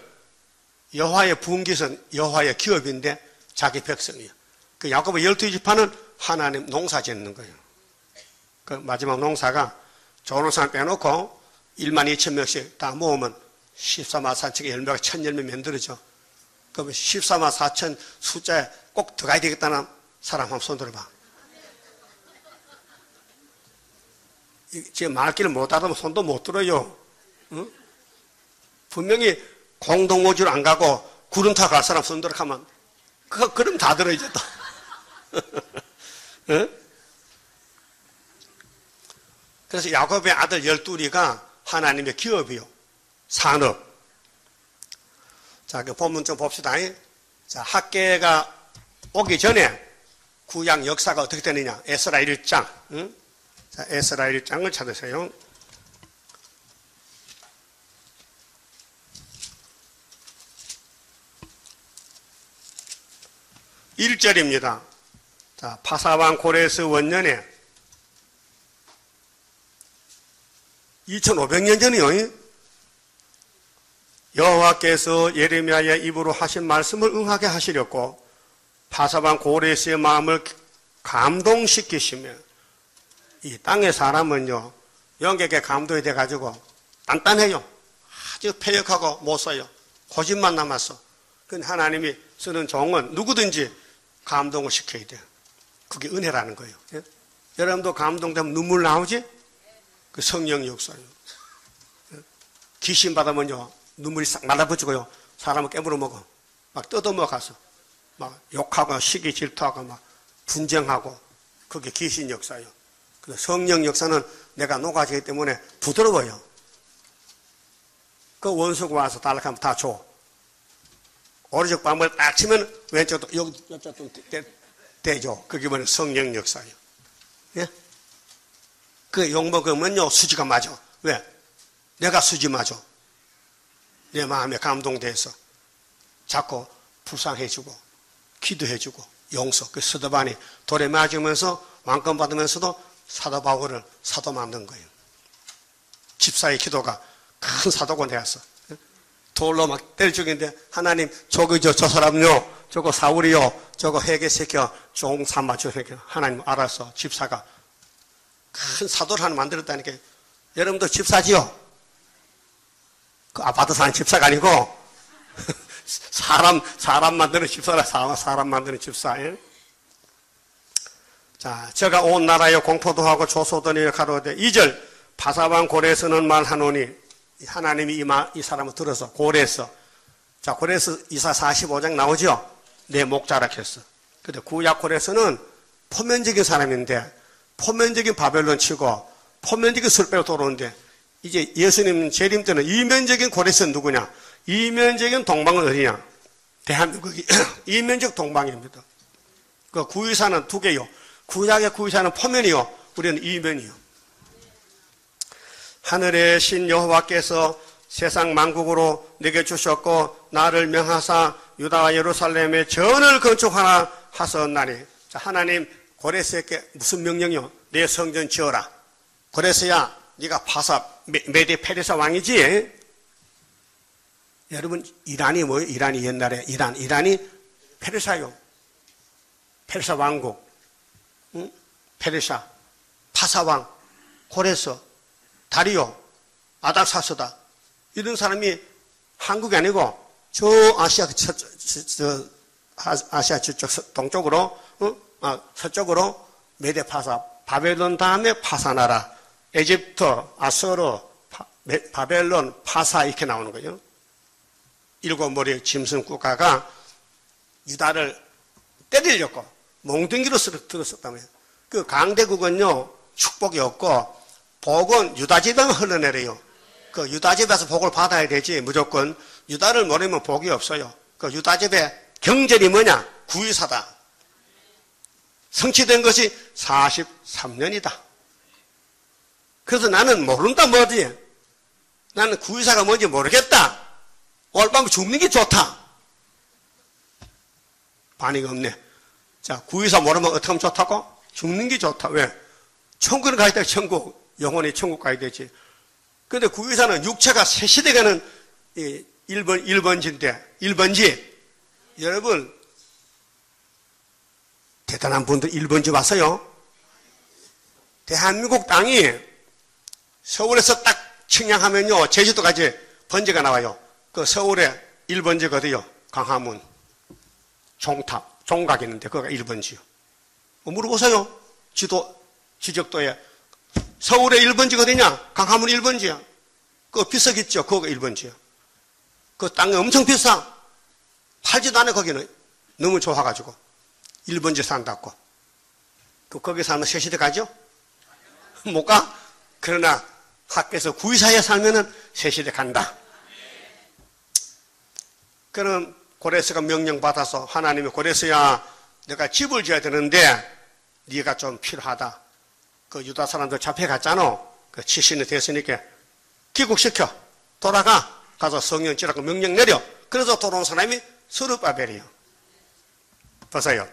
여호와의 기업인데 자기 백성이에요. 그 야곱의 12지파는 하나님 농사 짓는 거예요. 그 마지막 농사가 좋은 사람 빼놓고 1만 2천 명씩 다 모으면 14만 4천개 열매가 1000열매 만들어져. 그러면 14만 4천 숫자에 꼭 들어가야 되겠다는 사람 한번 손 들어봐. 지금 말귀를 못 알아보면 손도 못 들어요. 응? 분명히 공동모주를 안 가고 구름 타고 갈 사람 손 들어가면 그럼 다 들어 이제 또. 응? 그래서 야곱의 아들 12이가 하나님의 기업이요. 산업. 자, 그 본문 좀 봅시다. 자, 학계가 오기 전에 구약 역사가 어떻게 되느냐. 에스라 1장. 응? 자, 에스라 1장을 찾으세요. (1절입니다) 자, 파사왕 고레스 원년에 2500년 전이요. 여호와께서 예레미야의 입으로 하신 말씀을 응하게 하시렸고 파사왕 고레스의 마음을 감동시키시며 이 땅의 사람은요 영객에 감동이 돼가지고 단단해요. 아주 패역하고 못 써요. 고집만 남았어. 근데 하나님이 쓰는 종은 누구든지 감동을 시켜야 돼요. 그게 은혜라는 거예요. 예? 여러분도 감동되면 눈물 나오지? 그 성령 역사예요. 예? 귀신 받으면요 눈물이 싹 말라붙고요 사람을 깨물어 먹어. 막 뜯어먹어서 막 욕하고 시기 질투하고 막 분쟁하고 그게 귀신 역사예요. 성령 역사는 내가 녹아지기 때문에 부드러워요. 그 원수가 와서 달락하면 다 줘. 오른쪽 방문을 딱 치면 왼쪽도 옆쪽도 대죠. 그게 뭐냐 성령 역사예요. 예? 그 욕먹으면요, 수지가 맞아. 왜? 내가 수지 맞아. 내 마음에 감동돼서 자꾸 불쌍해주고, 기도해주고, 용서. 그 사도 바울이 돌에 맞으면서 왕권 받으면서도 사도 바울을 사도 만든 거예요. 집사의 기도가 큰 사도가 되었어. 돌로 막 때려 죽이는데, 하나님, 저 사람요, 저거 사울이요, 저거 회개시켜, 종 삼아줘, 회개. 하나님 알았어. 집사가 큰 사도를 하나 만들었다니까. 여러분도 집사지요? 그 아파트 사는 집사가 아니고, 사람 만드는 집사라, 사람 만드는 집사. 예? 자, 저가 온 나라에 공포도 하고 조소더니 가로되 2절 바사왕 고레스는 말하노니 하나님이 이 사람을 들어서 고레스. 자, 고레스 이사 45장 나오죠? 내 목자락했어. 근데 구약 고레스는 포면적인 사람인데 포면적인 바벨론 치고 포면적인 술배로 돌아오는데 이제 예수님 재림 때는 이면적인 고레스는 누구냐? 이면적인 동방은 어디냐? 대한민국이 이면적 동방입니다. 그 구유사는 두 개요. 구약의 구유사는 포면이요. 우리는 이면이요. 하늘의 신 여호와께서 세상 만국으로 내게 주셨고 나를 명하사 유다와 예루살렘에 전을 건축하라 하셨나니. 자, 하나님 고레스에게 무슨 명령이요? 내 성전 지어라. 고레스야, 네가 바사 메데 페르사 왕이지. 여러분, 이란이 뭐예요? 이란이 옛날에 이란이 페르사요. 페르사 왕국. 응? 페르사, 파사왕, 고레스, 다리오, 아닥사스다. 이런 사람이 한국이 아니고 저 아시아 아시아 저쪽 동쪽으로 서쪽으로 메데파사, 바벨론 다음에 파사나라, 에집트, 아수르, 바벨론, 파사 이렇게 나오는 거예요. 일곱 머리 짐승 국가가 유다를 때리려고 몽둥이로 들었었다며. 그 강대국은요 축복이 없고 복은 유다 집에만 흘러내려요. 그 유다 집에서 복을 받아야 되지 무조건 유다를 모르면 복이 없어요. 그 유다 집의 경전이 뭐냐? 구유사다. 성취된 것이 43년이다. 그래서 나는 모른다 뭐지? 나는 구유사가 뭔지 모르겠다. 오늘 밤 죽는 게 좋다. 반응이 없네. 자, 구유사 모르면 어떻게 하면 좋다고? 죽는 게 좋다. 왜? 천국을 가야 돼. 천국. 영원히 천국 가야 되지. 그런데 구유사는 육체가 세 시대 가는 1번지. 여러분, 대단한 분들 1번지 왔어요. 대한민국 땅이 서울에서 딱 측량하면요, 제주도까지 번지가 나와요. 그 서울에 1번지거든요. 광화문, 종탑, 종각 있는데, 그거가 1번지요. 물어보세요. 지적도에. 서울에 1번지가 어디냐? 강화문 1번지야. 그거 비싸 있죠? 그거가 1번지야. 그 땅이 엄청 비싸. 팔지도 않아, 거기는. 너무 좋아가지고. 1번지 산다고. 거기 살면 세시대 가죠? 못 가? 그러나 학교에서 구이사에 살면은 세시대 간다. 그럼 고레스가 명령받아서 하나님이 고레스야, 내가 집을 지어야 되는데 네가 좀 필요하다. 그 유다 사람들 잡혀갔잖아. 그 70년 됐으니까 귀국시켜. 돌아가. 가서 성령 지라고 명령 내려. 그래서 돌아온 사람이 스룹바벨이에요. 보세요.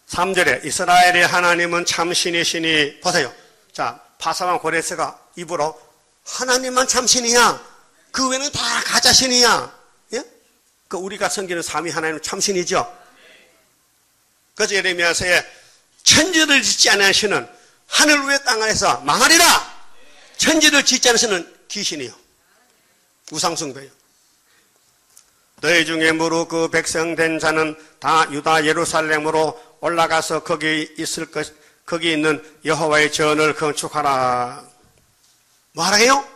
3절에 이스라엘의 하나님은 참신이시니. 보세요. 자, 파사왕 고레스가 입으로 하나님만 참신이야. 그 외에는 다 가짜신이야. 예? 그 우리가 섬기는 삼위 하나님은 참신이죠. 그래서 예레미야서에 천지를 짓지 않으시는 하늘 위에 땅 안에서 망하리라. 천지를 짓지 않으시는 귀신이요. 우상숭배요. 너희 중에 무릇 그 백성 된 자는 다 유다 예루살렘으로 올라가서 거기 있는 여호와의 전을 건축하라. 뭐 하라고요?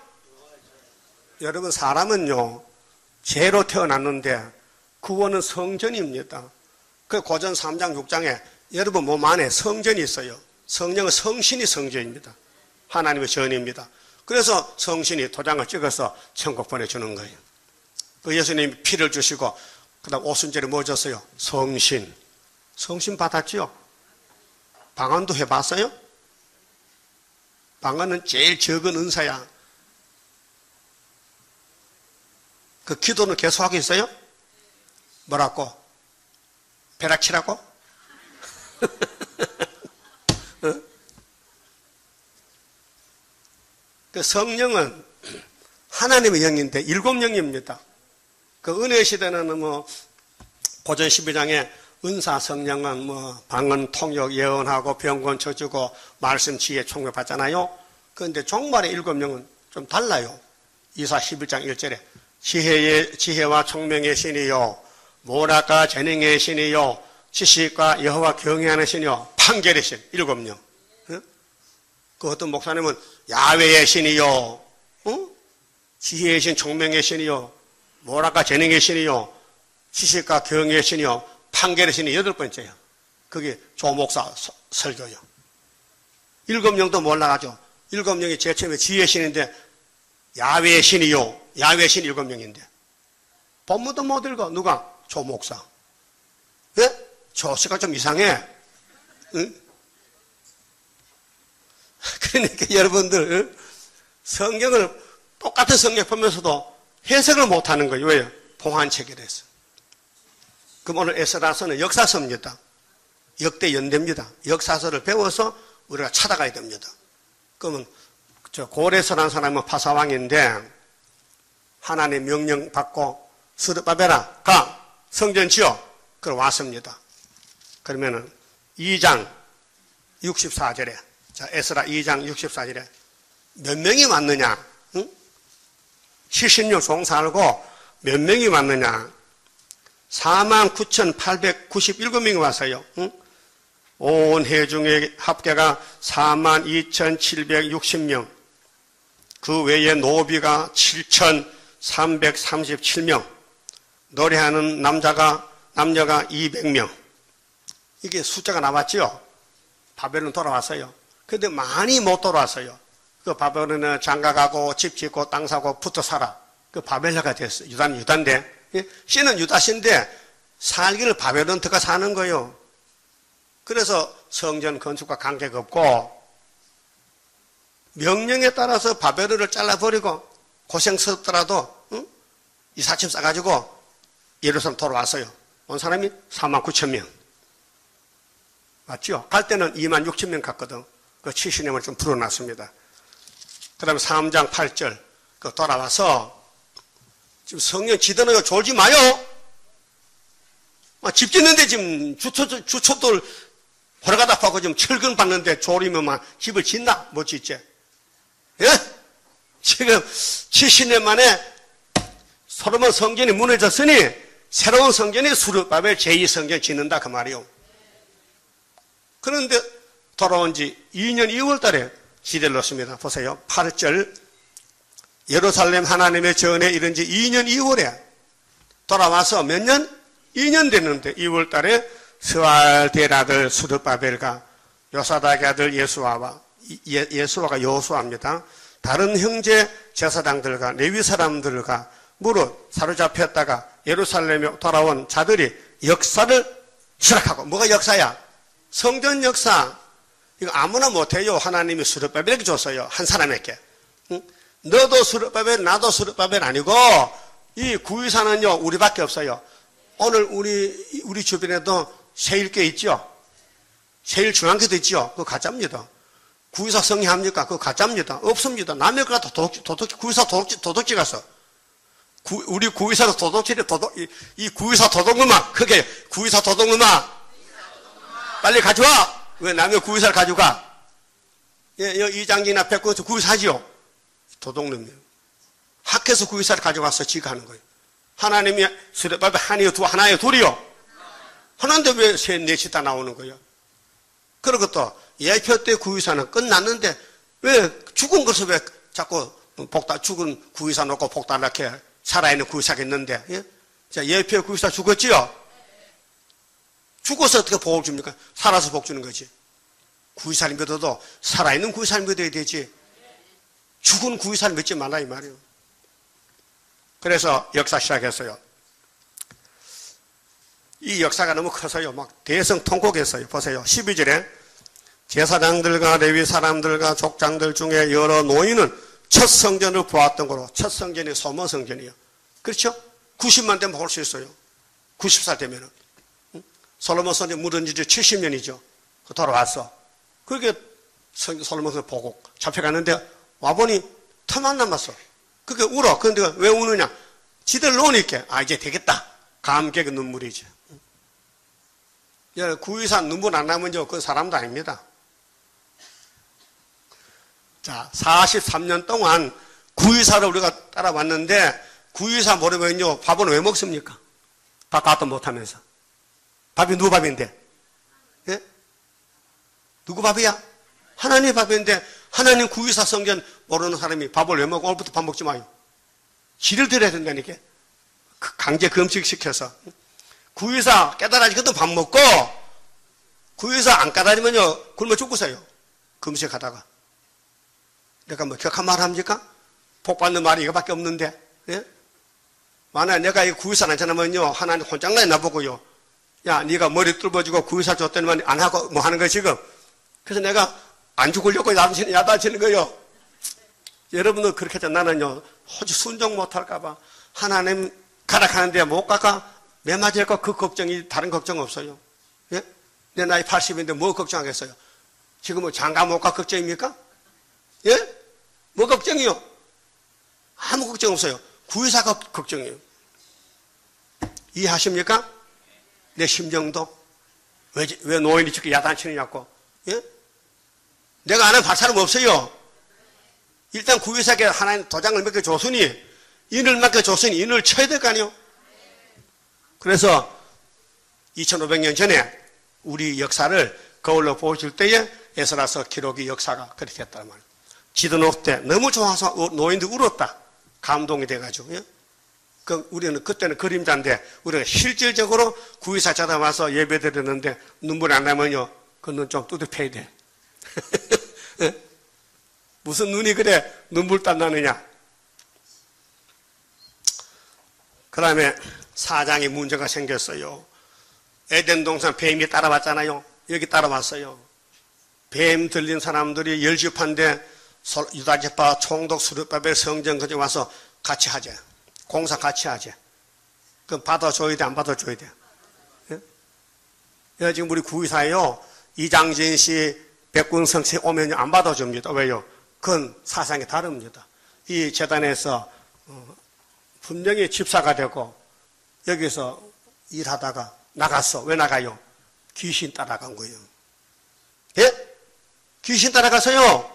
여러분, 사람은요 죄로 태어났는데 구원은 성전입니다. 그 고전 3장 6장에 여러분 몸 안에 성전이 있어요. 성령은 성신이 성전입니다. 하나님의 전입니다. 그래서 성신이 도장을 찍어서 천국 보내주는 거예요. 그 예수님이 피를 주시고 그 다음 오순절에 뭐 줬어요? 성신 받았지요? 방언도 해봤어요? 방언은 제일 적은 은사야. 그 기도는 계속하고 있어요? 뭐라고? 벼락치라고? 그 성령은 하나님의 영인데 일곱 영입니다. 그 은혜 시대는 뭐 고전 12장에 은사 성령은 뭐 방언 통역 예언하고 병권 쳐주고 말씀 지혜 총명 받잖아요. 그런데 종말의 일곱 영은 좀 달라요. 이사 11장 1절에 지혜와 총명의 신이요 모략과 재능의 신이요 지식과 여호와 경외하는 신이요 판결의 신 일곱 영. 그 어떤 목사님은 야훼의 신이요 지혜의 신 총명의 신이요 모략과 재능의 신이요 지식과 경외의 신이요 판결의 신이 8번째요. 그게 조 목사 설교요. 일곱 영도 몰라가죠. 일곱 영이 제일 처음에 지혜의 신인데 야훼의 신이요. 야훼의 신 일곱 영인데 본문도 못 읽어. 누가? 조 목사. 왜? 조씨가 좀 이상해. 응? 그러니까 여러분들 성경을 똑같은 성경 보면서도 해석을 못하는 거예요. 왜요? 봉한체결해서. 그럼 오늘 에스라서는 역사서입니다. 역대 연대입니다. 역사서를 배워서 우리가 찾아가야 됩니다. 그러면 저 고레서라는 사람은 파사왕인데 하나님 명령 받고 스룹바벨아 가 성전 지어 그걸 왔습니다. 그러면은 2장 64절에 자 에스라 2장 64절에 몇 명이 왔느냐? 응? 70년 종살고 몇 명이 왔느냐? 49,897명이 왔어요. 응? 온 회중의 합계가 42,760명. 그 외에 노비가 7,337명. 노래하는 남녀가 200명. 이게 숫자가 나왔죠? 바벨론 돌아왔어요. 근데 많이 못 돌아왔어요. 그 바벨론에 장가가고 집 짓고 땅 사고 붙어 살아. 그 바벨론가 됐어요. 유다인데. 씨는 유다씨인데 살기를 바벨론 들어가 사는 거예요. 그래서 성전 건축과 관계가 없고 명령에 따라서 바벨론을 잘라버리고 고생스럽더라도 이사침 싸가지고 예루살렘 돌아왔어요. 온 사람이 49,000명. 맞죠? 갈 때는 26,000명 갔거든. 그 70년을 좀 불어놨습니다. 그 다음에 3장 8절 그 돌아와서 지금 성령 지도는 졸지 마요. 집 짓는데 지금 주초돌 호라가다 파고 지금 철근 받는데 졸이면 막 집을 짓나? 못 짓지. 예? 지금 70년 만에 솔로몬 성전이 무너졌으니 새로운 성전이 스룹바벨 제2성전 짓는다 그 말이요. 그런데 돌아온 지 2년 2월 달에 지대를 넣습니다. 보세요. 8절 예루살렘 하나님의 전에 이른 지 2년 2월에 돌아와서 몇 년? 2년 됐는데 2월 달에 스알델 아들 스룹바벨과 요사닥의 아들 예수아가 여호수아입니다. 다른 형제 제사장들과 레위 사람들과 무릇 사로잡혔다가 예루살렘에 돌아온 자들이 역사를 시작하고 뭐가 역사야? 성전 역사. 이거 아무나 못해요. 하나님이 스룹바벨에게 줬어요. 한 사람에게. 응? 너도 스룹바벨 나도 스룹바벨 아니고 이 구유사는요 우리밖에 없어요. 오늘 우리 주변에도 세일교 있죠. 세일 중앙교도 있죠. 그거 가짜입니다. 구유사 성회합니까? 그거 가짜입니다. 없습니다. 남의 거가 구유사 도둑질 갔어. 우리 구유사도 이 구유사 도둑놈아 그게 구유사 도둑놈아 빨리 가져와. 왜 남의 구유사를 가져가? 예, 이장기나 백구에서 구유사지요. 도둑놈이에요. 학해서 구유사를 가져가서 지가 하는 거예요. 하나님이 스룹바벨 하나요 둘이요? 하나인데 왜 셋 넷이 다 나오는 거예요? 그리고 또 예표 때 구유사는 끝났는데 왜 죽은 것을 왜 자꾸 죽은 구유사 놓고 복달랗게 살아있는 구유사가 있는데 예? 자, 예표 구유사 죽었지요? 죽어서 어떻게 복을 줍니까? 살아서 복 주는 거지. 구유사를 믿어도 살아있는 구유사를 믿어야 되지. 죽은 구유사를 믿지 말라 이 말이에요. 그래서 역사 시작했어요. 이 역사가 너무 커서요. 막 대성통곡했어요. 보세요. 12절에 제사장들과 레위 사람들과 족장들 중에 여러 노인은 첫 성전을 보았던 거로, 첫 성전이 솔로몬 성전이에요. 그렇죠? 90만 되면 볼 수 있어요. 90살 되면은. 솔로몬 성전 묻은 지 70년이죠. 돌아왔어. 그렇게 솔로몬 성전 보고 잡혀갔는데 와보니 터만 남았어. 그게 울어. 그런데 왜 우느냐? 지들 놓으니까, 아, 이제 되겠다. 감격의 눈물이지. 구의사 눈물 안 나면 그 사람도 아닙니다. 자, 43년 동안 구의사를 우리가 따라왔는데, 구의사 모르면요, 밥은 왜 먹습니까? 밥 갖다 못하면서. 밥이 누구 밥인데? 예? 누구 밥이야? 하나님 밥인데, 하나님 구의사 성전 모르는 사람이 밥을 왜 먹고 오늘부터 밥 먹지 마요. 기를 드려야 된다니까. 강제 금식시켜서. 구의사 깨달아지거든 밥 먹고, 구의사 안 깨달으면요, 굶어 죽으세요. 금식하다가. 내가 뭐 격한 말 합니까? 복 받는 말이 이거밖에 없는데, 예? 만약 내가 이 구의사 안 전하면요, 하나님 혼장나게 나보고요. 야, 네가 머리 뚫어지고 구의사 줬더니만 안 하고 뭐 하는 거야, 지금. 그래서 내가 안 죽으려고 야단치는 거예요. 여러분들 그렇게 해서 나는요, 혹시 순종 못할까봐 하나님 가락하는데 못 가까 매 맞을까 그 걱정이 다른 걱정 없어요. 예? 내 나이 80인데 뭐 걱정하겠어요? 지금 뭐 장가 못 가 걱정입니까? 예? 뭐 걱정이요? 아무 걱정 없어요. 구의사가 걱정이에요. 이해하십니까? 내 심정도. 왜 노인이 저렇게 야단치느냐고. 예? 내가 아는 발사람 없어요. 일단 구의사께 하나님 도장을 몇 개 줬으니, 인을 맡겨줬으니 인을 쳐야 될 거 아니에요? 그래서 2500년 전에 우리 역사를 거울로 보여줄 때에 에스라서 기록이 역사가 그렇게 했단 말이에요. 지도 놓을 때 너무 좋아서 노인들 울었다. 감동이 돼가지고. 예? 우리는 그때는 그림자인데, 우리가 실질적으로 구의사 찾아와서 예배 드렸는데 눈물이 안 나면요, 그 눈 좀 뚜둑해야 돼. 예? 무슨 눈이 그래 눈물땀 나느냐. 그 다음에 사장에 문제가 생겼어요. 에덴 동산 뱀이 따라왔잖아요. 여기 따라왔어요. 뱀 들린 사람들이 열집한데 유다지파 총독 수르바벨 성전 거기 와서 같이 하자. 공사 같이 하자. 그럼 받아줘야 돼, 안 받아줘야 돼? 예? 지금 우리 구의사에요, 이장진 씨, 백군성 씨 오면 안 받아줍니다. 왜요? 그건 사상이 다릅니다. 이 재단에서 분명히 집사가 되고 여기서 일하다가 나갔어. 왜 나가요? 귀신 따라간 거예요. 예? 귀신 따라가서요.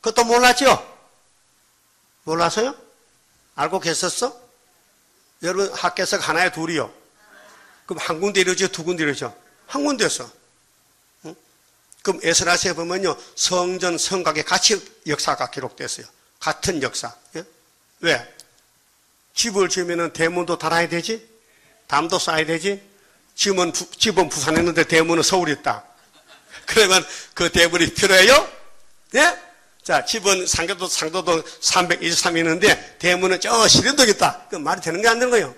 그것도 몰랐죠? 몰랐어요? 알고 계셨어? 여러분 학교에서 하나에 둘이요. 그럼 한 군데 이러죠? 두 군데 이러죠? 한 군데였어. 응? 그럼 에스라서에 보면요, 성전 성곽에 같이 역사가 기록됐어요. 같은 역사. 예? 왜? 집을 지으면 대문도 달아야 되지? 담도 쌓아야 되지? 집은 부산했는데 대문은 서울에 있다. 그러면 그 대문이 필요해요? 예? 자, 집은 상도도 323이 있는데 대문은 저 시련동에 있다. 그 말이 되는 게 안 되는 거예요.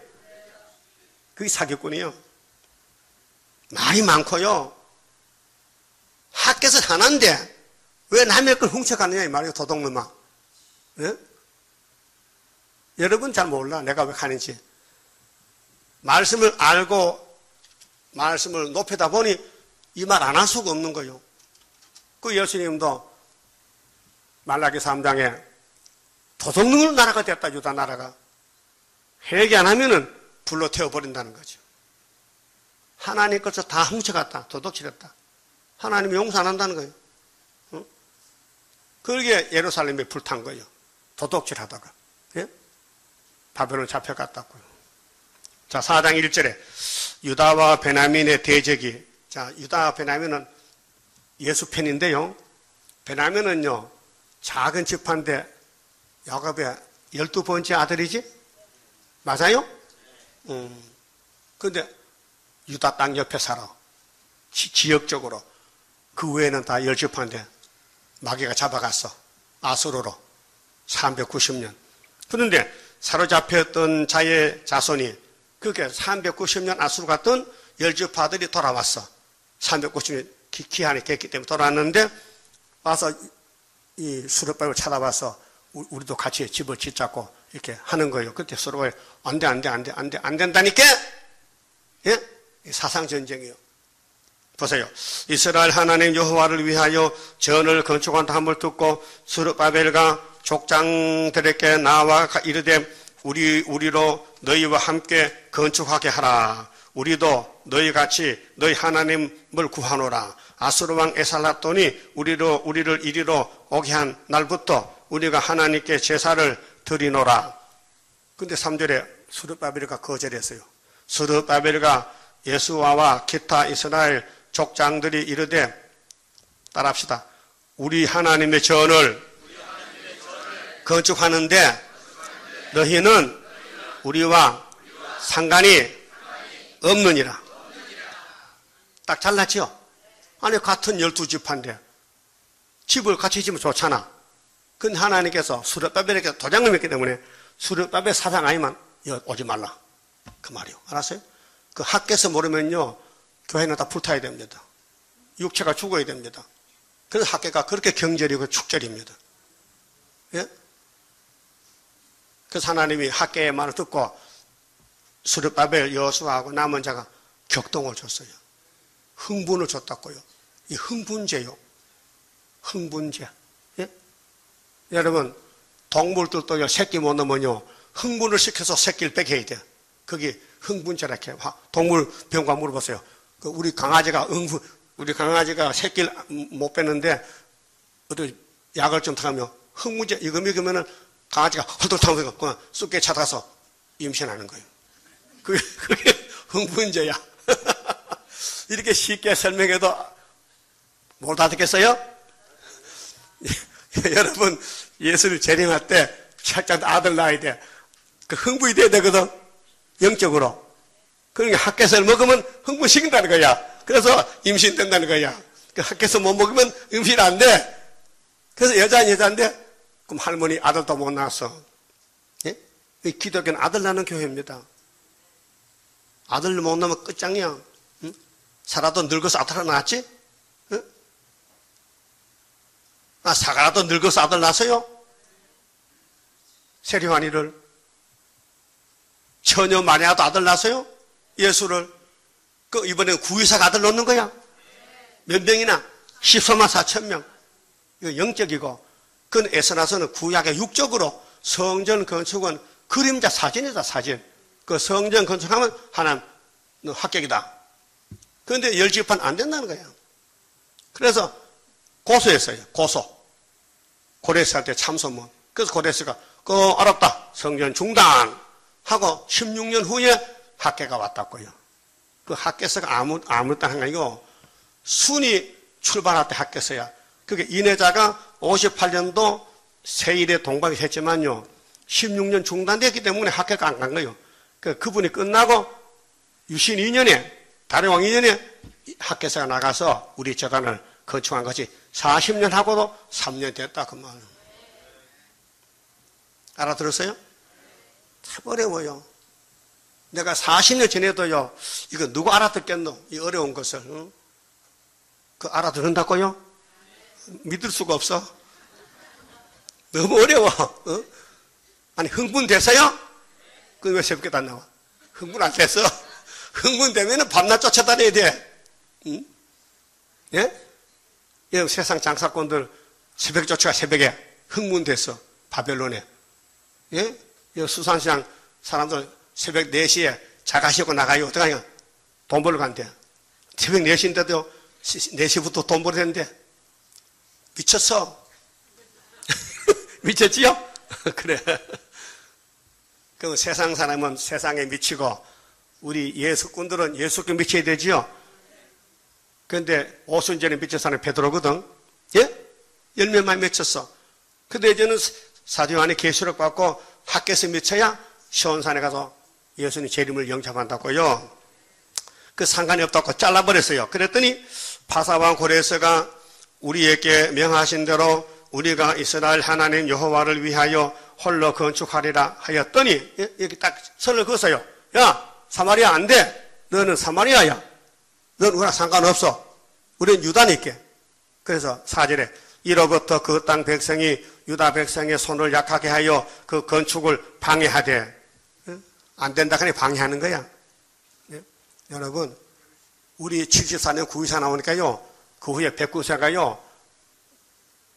그게 사기꾼이에요. 말이 많고요. 학교에서 하나인데 왜 남의 걸 훔쳐가느냐 이 말이에요. 도둑놈아. 예? 여러분 잘 몰라. 내가 왜 하는지. 말씀을 알고 말씀을 높이다 보니 이 말 안 할 수가 없는 거예요. 그 예수님도 말라기 3장에 도둑놈 나라가 됐다. 유다 나라가. 회개 안 하면은 불로 태워버린다는 거죠. 하나님 것을 다 훔쳐갔다. 도둑질했다. 하나님이 용서 안 한다는 거예요. 응? 그러게 예루살렘에 불탄 거예요. 도둑질하다가. 예? 바벨론 잡혀갔다고요. 자, 4장 1절에 유다와 베냐민의 대적이. 자, 유다와 베냐민은 예수 편인데요. 베냐민은요, 작은 집한데 야곱의 12번째 아들이지? 맞아요? 근데 유다 땅 옆에 살아. 지역적으로. 그 외에는 다 열집한데 마귀가 잡아갔어. 아수르로. 390년. 그런데 사로잡혔던 자의 자손이 그게 390년 아수르 갔던 열집파들이 돌아왔어. 390년 기한이 됐기 때문에 돌아왔는데 와서 이 수렵밥을 찾아봐서 우리도 같이 집을 짓자고 이렇게 하는 거예요. 그때 서로 안 된다니까? 예? 사상전쟁이에요. 보세요. 이스라엘 하나님 여호와를 위하여 전을 건축한다 함을 듣고 스룹바벨과 족장들에게 나와 이르되 우리로 너희와 함께 건축하게 하라. 우리도 너희같이 너희 하나님을 구하노라. 아수르 왕 에살라돈이 우리를 이리로 오게 한 날부터 우리가 하나님께 제사를 드리노라. 근데 3절에 스룹바벨과 거절했어요. 스룹바벨과 예수와와 기타 이스라엘 족장들이 이르되 따라합시다. 우리 하나님의 전을 건축하는데 너희는 우리와 상관이 없느니라. 딱 잘났지요? 아니 같은 12지파인데 집을 같이 지으면 좋잖아. 근데 하나님께서 스룹바벨에게 도장을 맺기 때문에 스룹바벨 사상 아니면 오지 말라. 그 말이요. 알았어요? 그 학교에서 모르면요 교회는 다 불타야 됩니다. 육체가 죽어야 됩니다. 그래서 학교가 그렇게 경절이고 축절입니다. 예? 그래서 하나님이 학교의 말을 듣고 스룹바벨 여호수아하고 남은 자가 격동을 줬어요. 흥분을 줬다고요. 이 흥분제요. 흥분제. 예? 여러분 동물들도요 새끼 못 넣으면요 흥분을 시켜서 새끼를 뺏겨야 돼. 그게 흥분제라 이렇게 동물 병과 물어보세요. 우리 강아지가 새끼를 못 뺐는데 어디 약을 좀 타면 흥분제 이거 먹으면은 강아지가 헐떡탕 쑥게 찾아서 임신하는 거예요. 그게 흥분제야. 이렇게 쉽게 설명해도 못 알아듣겠어요? 여러분 예수를 재림할 때 살짝 아들 낳아야 돼. 그 흥분이 돼야 되거든. 영적으로. 그러니까 학교에서 먹으면 흥분시킨다는 거야. 그래서 임신된다는 거야. 그 학교에서 못 먹으면 임신 안 돼. 그래서 여자인데 그럼 할머니 아들도 못 낳았어. 예? 기독교는 아들 낳는 교회입니다. 아들 못 낳으면 끝장이야. 응? 살아도 늙어서 아들 하나 낳았지? 응? 사가라도 늙어서 아들 낳았어요? 세리환이를 처녀 마리아도 아들 낳았어요? 예수를 이번에 구의사가 아들 낳는 거야. 몇 명이나? 14만 4천 명. 이거 영적이고 그건 에스라서는 구약의 육적으로 성전 건축은 그림자 사진이다 사진. 그 성전 건축하면 하나님 합격이다. 그런데 10지파는 안 된다는 거야. 그래서 고소했어요. 고소. 고레스 할 때 참소문. 그래서 고레스가 알았다. 성전 중단 하고 16년 후에 학계가 왔다고요. 그 학계서가 아무것도 한 거 아니고 순이 출발할 때 학계서야. 그게 인해자가 58년도 세일에 동박이 했지만요. 16년 중단됐기 때문에 학계가 안 간 거예요. 그분이 끝나고 유신 2년에 다리왕 2년에 학계서가 나가서 우리 재단을 건축한 것이 40년 하고도 3년 됐다 그 말. 알아들었어요? 참 어려워요. 내가 40년 전에도요, 이거 누구 알아듣겠노? 이 어려운 것을. 응? 그 알아듣는다고요? 믿을 수가 없어. 너무 어려워. 응? 아니, 흥분돼서요? 그 왜 새벽에 안 나와? 흥분 안 됐어? 흥분되면 밤낮 쫓아다녀야 돼. 응? 예? 이 세상 장사꾼들 새벽 쫓아가 새벽에 흥분됐어. 바벨론에. 예? 이 수산시장 사람들 새벽 4시에 자가 싣고 나가요. 어떡하냐? 돈 벌러 간대. 새벽 4시인데도 4시부터 돈 벌어야 되는데. 미쳤어. 미쳤지요? 그래. 그럼 세상 사람은 세상에 미치고 우리 예수꾼들은 예수께 미쳐야 되지요? 그런데 오순절에 미친 사람이 베드로거든. 예? 10명만 미쳤어. 근데 이제는 사도 요한이 계시록 받고 학교에서 미쳐야 시온산에 가서 예수님 재림을 영접한다고요. 그 상관이 없다고 잘라버렸어요. 그랬더니 바사왕 고레스가 우리에게 명하신 대로 우리가 이스라엘 하나님 여호와를 위하여 홀로 건축하리라 하였더니 여기 딱 선을 그었어요. 야 사마리아 안 돼. 너는 사마리아야. 넌 우리랑 상관없어. 우리는 유다니까. 그래서 4절에 이로부터 그 땅 백성이 유다 백성의 손을 약하게 하여 그 건축을 방해하되, 안 된다 하니 방해하는 거야. 네? 여러분, 우리 74년 구의사 나오니까요, 그 후에 백구사가요,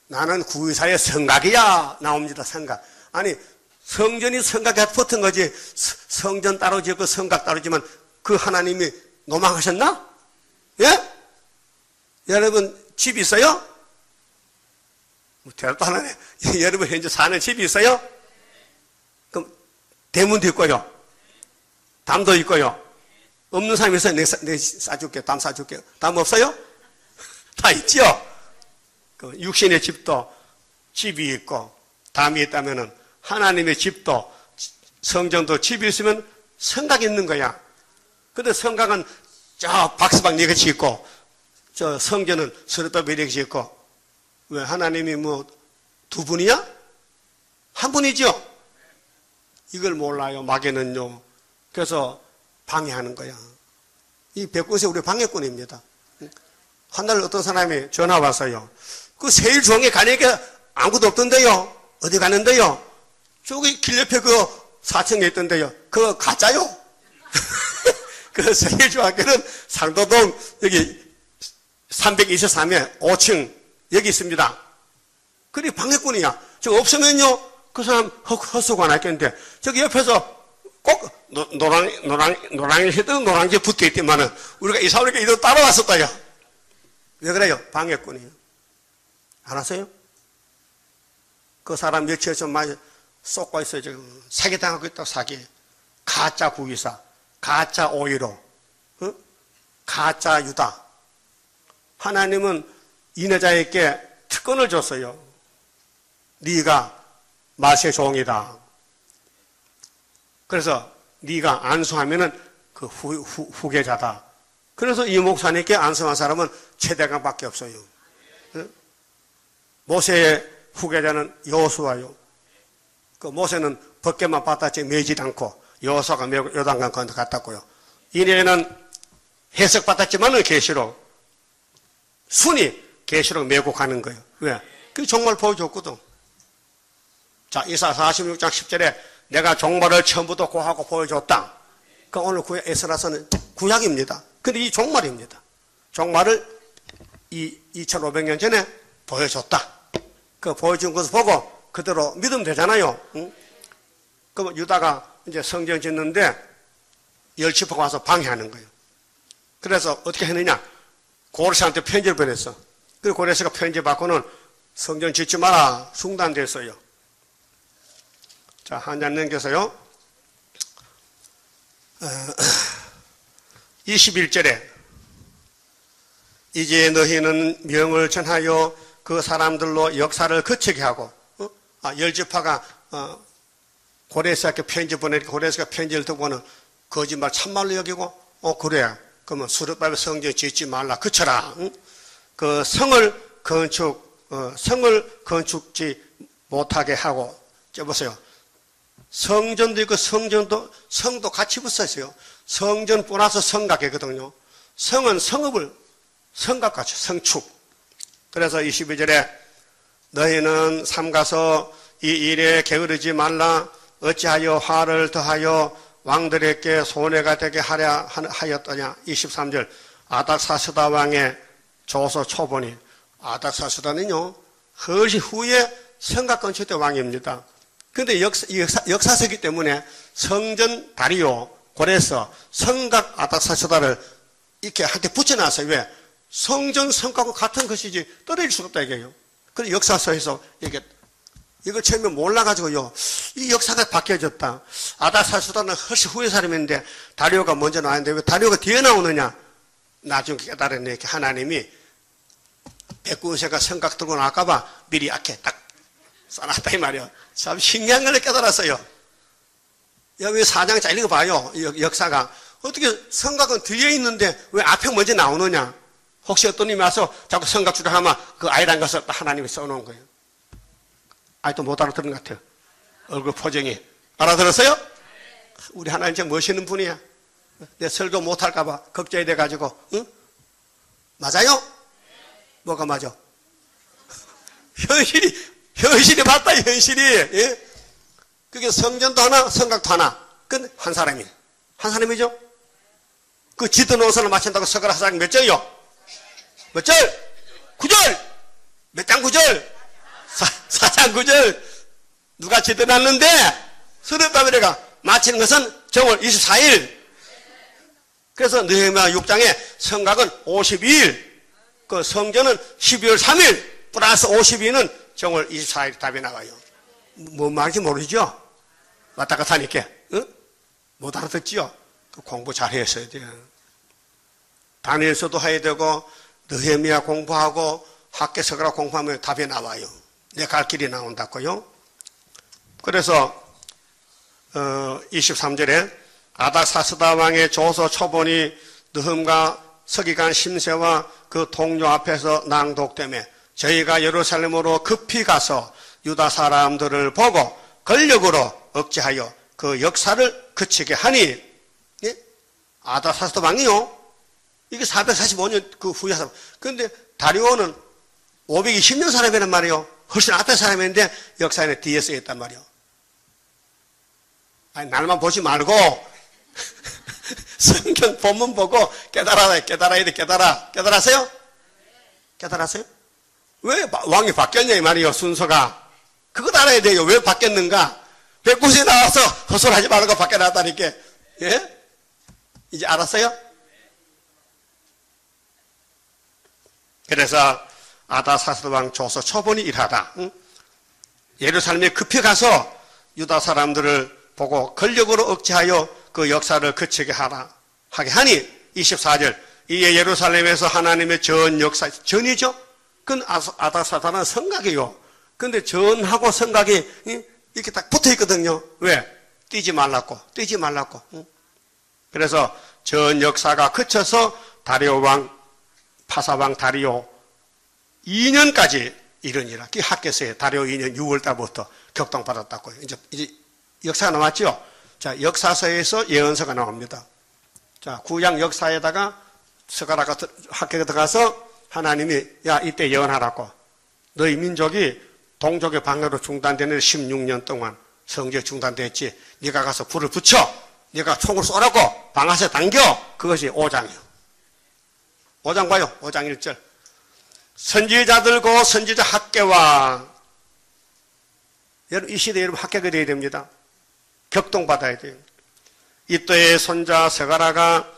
나는 구의사의 성각이야 나옵니다. 성각. 아니, 성전이 성각에 붙은 거지, 성전 따로 지었고 성각 따로 지면 그 하나님이 노망하셨나? 예? 여러분 집 있어요? 대답도 안 하네. 여러분 현재 사는 집이 있어요? 그럼 대문도 있고요, 담도 있고요. 없는 사람이 있어요? 내 싸줄게요. 담 싸줄게요. 담 없어요? 다 있죠? 그 육신의 집도 집이 있고 담이 있다면은 하나님의 집도 성전도 집이 있으면 성각이 있는 거야. 근데 성각은 저 박스방 네가 짓고 저 성전은 스르바벨이 짓고, 왜 하나님이 뭐 두 분이야? 한 분이죠? 이걸 몰라요, 마귀는요. 그래서 방해하는 거야. 이 백군세 우리 방해꾼입니다. 한날 어떤 사람이 전화 왔어요. 그 세일 중앙에 가니까 아무것도 없던데요. 어디 가는데요? 저기 길 옆에 그 4층에 있던데요. 그거 가짜요? 그 세일 중앙에는 상도동 여기 323에 5층 여기 있습니다. 그리 방해꾼이야. 저 없으면요, 그 사람 헛수고 안 했겠는데, 저기 옆에서 꼭 노랑이 히든 노랑지에 붙어 있지만은 우리가 이사 오니까 이도 따라왔었다요. 왜 그래요? 방해꾼이에요. 알았어요? 그 사람 며칠 좀 많이 쏟고 있어요. 지금 사기당하고 있다고. 사기. 가짜 구기사, 가짜 오히로, 가짜 유다. 하나님은 이 여자에게 특권을 줬어요. 네가 마세 종이다. 그래서 네가 안수하면은 그 후계자다. 그래서 이 목사님께 안수한 사람은 최대감밖에 없어요. 모세의 후계자는 여호수아요. 그 모세는 벗개만 받았지 매질 않고, 여호수아가 요단강 건너 갔다고요. 이내에는 해석 받았지만은 계시록, 순이 계시록 메고 가는 거예요. 왜? 그 종말 보여줬거든. 자, 이사 46장 10절에 내가 종말을 처음부터 고하고 보여줬다. 그 오늘 에스라서는 구약입니다. 근데 이 종말입니다. 종말을 2500년 전에 보여줬다. 그 보여준 것을 보고 그대로 믿으면 되잖아요. 응? 그럼 유다가 이제 성전 짓는데 열지파가 와서 방해하는 거예요. 그래서 어떻게 했느냐? 고레스한테 편지를 보냈어. 그리고 고레스가 편지 받고는 성전 짓지 마라 중단됐어요. 자, 한 장 넘겨서요. 21절에 이제 너희는 명을 전하여 그 사람들로 역사를 거치게 하고, 열지파가 고레스에게 편지 보내니까 고레스가 편지를 듣고는 거짓말 참말로 여기고, 그래, 그러면 스룹바벨 성전 짓지 말라, 그쳐라. 그 성을 건축지 못하게 하고. 보세요. 성전도 있고 성도 같이 붙어있어요. 성전 플러스 성각이거든요. 성은 성각같이 성축. 그래서 22절에 너희는 삼가서 이 일에 게으르지 말라. 어찌하여 화를 더하여 왕들에게 손해가 되게 하려 하였더냐. 23절 아닥사스다 왕의 조서 초본이. 아닥사스다는요 훨씬 후에 성각 건축대 왕입니다. 그런데 역사서기 때문에 성전 다리오 고레서 성각 아닥사스다를 이렇게 한테 붙여놨어요. 왜? 성전 성각과 같은 것이지 떨어질 수가 없다 이게요. 그래서 역사서에서 이걸 처음에 몰라가지고요, 이 역사가 바뀌어졌다. 아닥사스다는 훨씬 후의 사람인데 다리오가 먼저 나왔는데 왜 다리오가 뒤에 나오느냐? 나중에 깨달았네. 하나님이 백군세가 성각 들고 나갈까봐 미리 이렇게 딱 써놨다 이 말이요. 참 신기한 걸 깨달았어요. 여기 4장 잘 읽어봐요. 역사가 어떻게 성각은 뒤에 있는데 왜 앞에 먼저 나오느냐? 혹시 어떤 님이 와서 자꾸 성각 주장하면 그 아이란 것을 하나님이 써놓은 거예요. 아직도 못 알아들은 것 같아요. 얼굴 표정이. 알아들었어요? 우리 하나님 참 멋있는 분이야. 내 설교 못할까봐 걱정이 돼가지고. 응? 맞아요? 뭐가 맞아? 현실이 맞다, 현실이. 예? 그게 성전도 하나, 성곽도 하나. 근데 한 사람이죠? 그 지도 노선을 마친다고 서가라 사장 몇 절이요? 몇 절? 9절! 몇 장 9절? 4장 9절. 누가 지도 놨는데, 스룹바벨가 마치는 것은 정월 24일. 그래서 느헤미야 6장에 성곽은 52일, 그 성전은 12월 3일, 플러스 52는 정월 24일 답이 나와요. 뭔 말인지 모르죠? 왔다 갔다 하니까. 응? 못 알아듣지요? 공부 잘 했어야 돼요. 다니엘서도 해야 되고, 느헤미야 공부하고, 학개서가라 공부하면 답이 나와요. 내 갈 길이 나온다고요. 그래서 23절에 아닥사스다 왕의 조서 초본이 느흠과 서기관 심세와 그 동료 앞에서 낭독되며 저희가 예루살렘으로 급히 가서 유다 사람들을 보고 권력으로 억제하여 그 역사를 그치게 하니, 예? 아닥사스다 왕이요. 이게 445년 그 후에 사람. 그런데 다리오는 520년 사람이란 말이요. 훨씬 앞에 사람인데 역사에는 뒤에 써 있단 말이요. 아니, 날만 보지 말고 성경 본문 보고 깨달아야 돼. 깨달았어요? 깨달았어요? 왜 왕이 바뀌었냐 이 말이요. 순서가. 그것 알아야 돼요. 왜 바뀌었는가? 백구시 나와서 헛소리하지 말고 바뀌어놨다니까. 예? 이제 알았어요? 그래서 아닥사스다 왕 조서 초본이 일하다. 응? 예루살렘에 급히 가서 유다 사람들을 보고 권력으로 억제하여 그 역사를 그치게 하게 하니 24절 이에 예루살렘에서 하나님의 전 역사, 전이죠? 그건 아닥사스다는 성곽이요. 근데 전하고 성곽이 이렇게 딱 붙어 있거든요. 왜? 뛰지 말라고. 응? 그래서 전 역사가 그쳐서 다리오 왕, 파사왕 다리오 2년까지 이르니라. 그 학개서에 다리오 2년 6월달부터 격동받았다고요. 이제 역사가 나왔죠? 자, 역사서에서 예언서가 나옵니다. 자, 구약 역사에다가 스가랴가 학교에 들어가서 하나님이 야, 이때 예언하라고. 너희 민족이 동족의 방해로 중단되는 16년 동안 성지에 중단됐지. 네가 가서 불을 붙여. 네가 총을 쏘라고 방아쇠 당겨. 그것이 5장이요. 5장 봐요. 5장 1절. 선지자들고 선지자 학계와 여러분 이 시대에 여러분 학계가 되어야 됩니다. 격동받아야 돼요. 이때의 손자 스가랴가